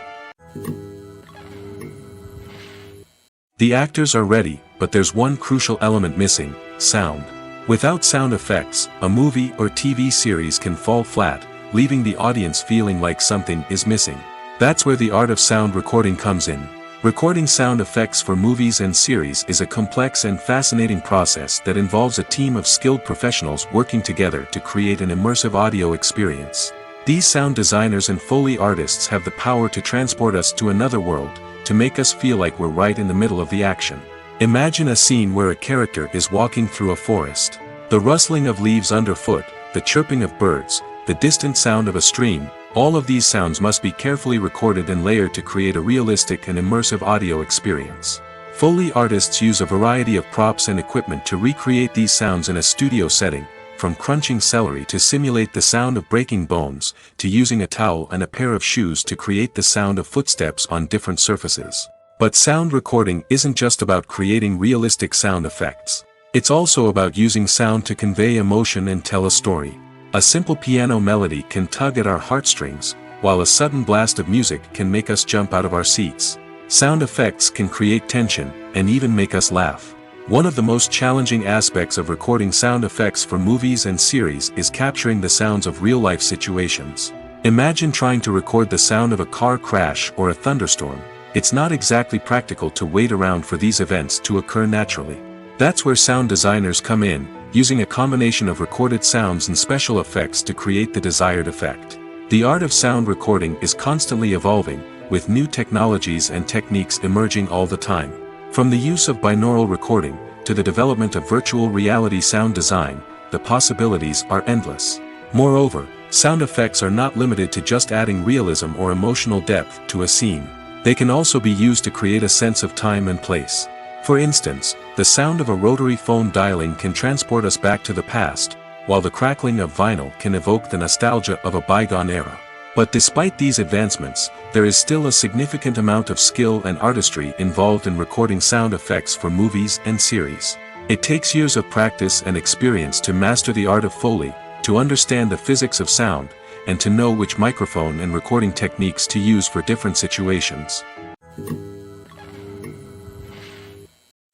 The actors are ready, but there's one crucial element missing: sound. Without sound effects, a movie or TV series can fall flat, leaving the audience feeling like something is missing. That's where the art of sound recording comes in. Recording sound effects for movies and series is a complex and fascinating process that involves a team of skilled professionals working together to create an immersive audio experience. These sound designers and Foley artists have the power to transport us to another world, to make us feel like we're right in the middle of the action. Imagine a scene where a character is walking through a forest. The rustling of leaves underfoot, the chirping of birds, the distant sound of a stream, all of these sounds must be carefully recorded and layered to create a realistic and immersive audio experience. Foley artists use a variety of props and equipment to recreate these sounds in a studio setting, from crunching celery to simulate the sound of breaking bones, to using a towel and a pair of shoes to create the sound of footsteps on different surfaces. But sound recording isn't just about creating realistic sound effects. It's also about using sound to convey emotion and tell a story. A simple piano melody can tug at our heartstrings, while a sudden blast of music can make us jump out of our seats. Sound effects can create tension, and even make us laugh. One of the most challenging aspects of recording sound effects for movies and series is capturing the sounds of real-life situations. Imagine trying to record the sound of a car crash or a thunderstorm. It's not exactly practical to wait around for these events to occur naturally. That's where sound designers come in, using a combination of recorded sounds and special effects to create the desired effect. The art of sound recording is constantly evolving, with new technologies and techniques emerging all the time. From the use of binaural recording, to the development of virtual reality sound design, the possibilities are endless. Moreover, sound effects are not limited to just adding realism or emotional depth to a scene. They can also be used to create a sense of time and place. For instance, the sound of a rotary phone dialing can transport us back to the past, while the crackling of vinyl can evoke the nostalgia of a bygone era. But despite these advancements, there is still a significant amount of skill and artistry involved in recording sound effects for movies and series. It takes years of practice and experience to master the art of Foley, to understand the physics of sound, and to know which microphone and recording techniques to use for different situations.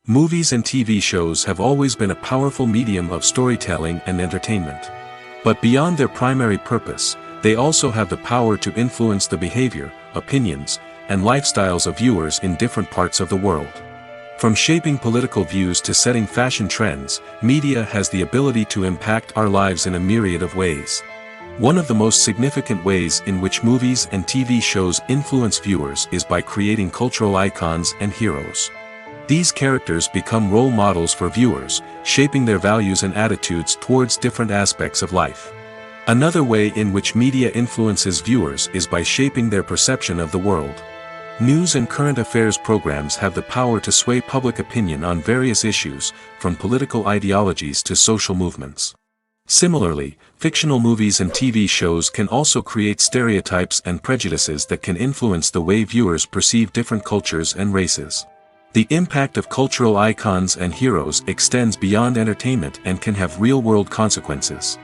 Movies and TV shows have always been a powerful medium of storytelling and entertainment. But beyond their primary purpose, they also have the power to influence the behavior, opinions, and lifestyles of viewers in different parts of the world. From shaping political views to setting fashion trends, media has the ability to impact our lives in a myriad of ways. One of the most significant ways in which movies and TV shows influence viewers is by creating cultural icons and heroes. These characters become role models for viewers, shaping their values and attitudes towards different aspects of life. Another way in which media influences viewers is by shaping their perception of the world. News and current affairs programs have the power to sway public opinion on various issues, from political ideologies to social movements. Similarly, fictional movies and TV shows can also create stereotypes and prejudices that can influence the way viewers perceive different cultures and races. The impact of cultural icons and heroes extends beyond entertainment and can have real-world consequences.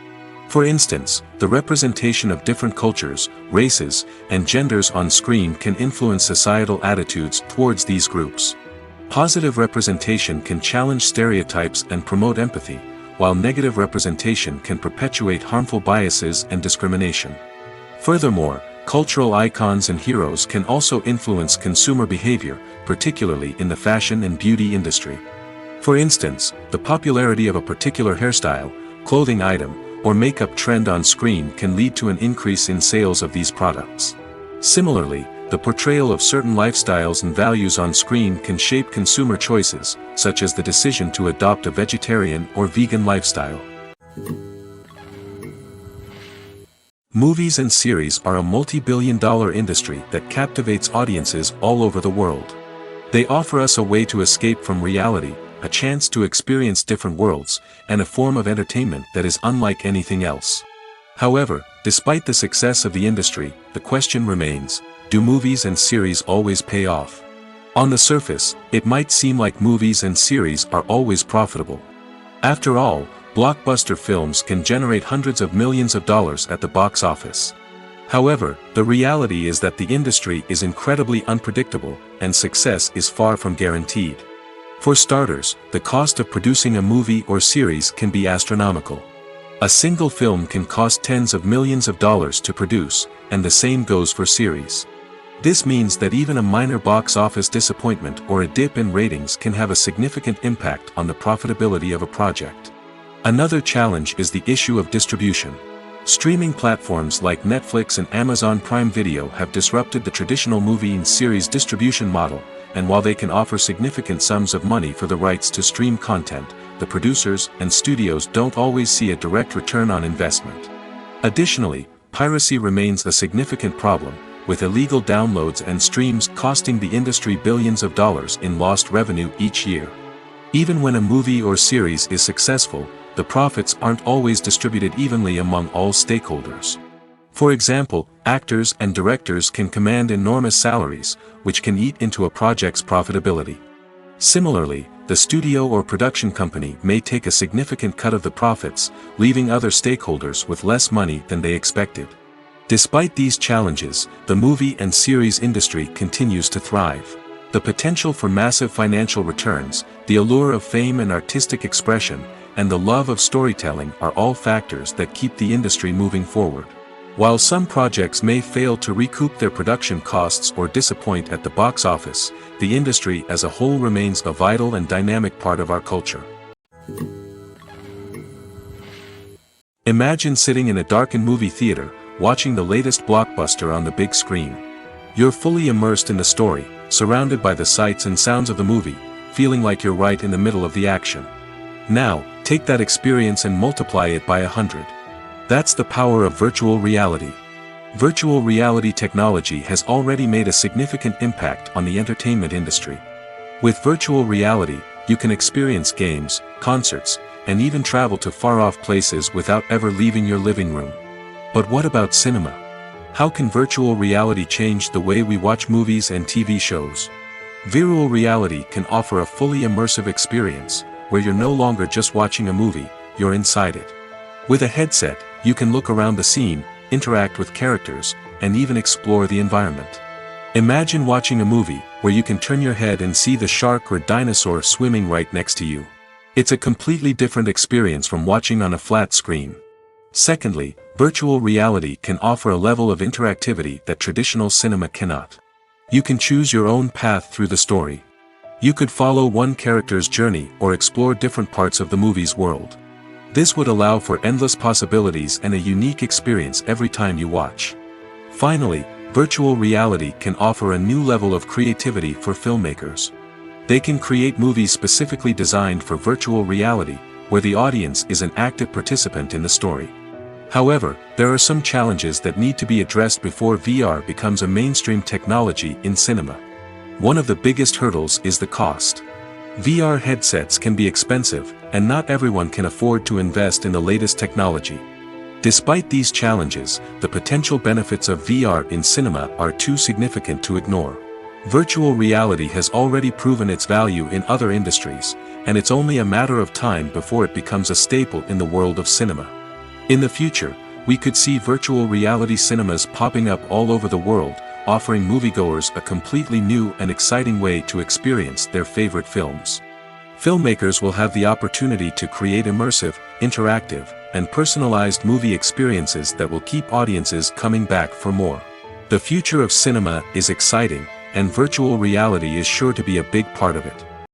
For instance, the representation of different cultures, races, and genders on screen can influence societal attitudes towards these groups. Positive representation can challenge stereotypes and promote empathy, while negative representation can perpetuate harmful biases and discrimination. Furthermore, cultural icons and heroes can also influence consumer behavior, particularly in the fashion and beauty industry. For instance, the popularity of a particular hairstyle, clothing item, or makeup trend on screen can lead to an increase in sales of these products. Similarly, the portrayal of certain lifestyles and values on screen can shape consumer choices, such as the decision to adopt a vegetarian or vegan lifestyle. Movies and series are a multi-billion-dollar industry that captivates audiences all over the world. They offer us a way to escape from reality, a chance to experience different worlds, and a form of entertainment that is unlike anything else. However, despite the success of the industry, the question remains, do movies and series always pay off? On the surface, it might seem like movies and series are always profitable. After all, blockbuster films can generate hundreds of millions of dollars at the box office. However, the reality is that the industry is incredibly unpredictable, and success is far from guaranteed. For starters, the cost of producing a movie or series can be astronomical. A single film can cost tens of millions of dollars to produce, and the same goes for series. This means that even a minor box office disappointment or a dip in ratings can have a significant impact on the profitability of a project. Another challenge is the issue of distribution. Streaming platforms like Netflix and Amazon Prime Video have disrupted the traditional movie and series distribution model, and while they can offer significant sums of money for the rights to stream content, the producers and studios don't always see a direct return on investment. Additionally, piracy remains a significant problem, with illegal downloads and streams costing the industry billions of dollars in lost revenue each year. Even when a movie or series is successful, the profits aren't always distributed evenly among all stakeholders. For example, actors and directors can command enormous salaries, which can eat into a project's profitability. Similarly, the studio or production company may take a significant cut of the profits, leaving other stakeholders with less money than they expected. Despite these challenges, the movie and series industry continues to thrive. The potential for massive financial returns, the allure of fame and artistic expression, and the love of storytelling are all factors that keep the industry moving forward. While some projects may fail to recoup their production costs or disappoint at the box office, the industry as a whole remains a vital and dynamic part of our culture. Imagine sitting in a darkened movie theater, watching the latest blockbuster on the big screen. You're fully immersed in the story, surrounded by the sights and sounds of the movie, feeling like you're right in the middle of the action. Now, take that experience and multiply it by 100. That's the power of virtual reality. Virtual reality technology has already made a significant impact on the entertainment industry. With virtual reality, you can experience games, concerts, and even travel to far-off places without ever leaving your living room. But what about cinema? How can virtual reality change the way we watch movies and TV shows? Virtual reality can offer a fully immersive experience, where you're no longer just watching a movie, you're inside it. With a headset, you can look around the scene, interact with characters, and even explore the environment. Imagine watching a movie where you can turn your head and see the shark or dinosaur swimming right next to you. It's a completely different experience from watching on a flat screen. Secondly, virtual reality can offer a level of interactivity that traditional cinema cannot. You can choose your own path through the story. You could follow one character's journey or explore different parts of the movie's world. This would allow for endless possibilities and a unique experience every time you watch. Finally, virtual reality can offer a new level of creativity for filmmakers. They can create movies specifically designed for virtual reality, where the audience is an active participant in the story. However, there are some challenges that need to be addressed before VR becomes a mainstream technology in cinema. One of the biggest hurdles is the cost. VR headsets can be expensive, and not everyone can afford to invest in the latest technology. Despite these challenges, the potential benefits of VR in cinema are too significant to ignore. Virtual reality has already proven its value in other industries, and it's only a matter of time before it becomes a staple in the world of cinema. In the future, we could see virtual reality cinemas popping up all over the world, offering moviegoers a completely new and exciting way to experience their favorite films. Filmmakers will have the opportunity to create immersive, interactive, and personalized movie experiences that will keep audiences coming back for more. The future of cinema is exciting, and virtual reality is sure to be a big part of it.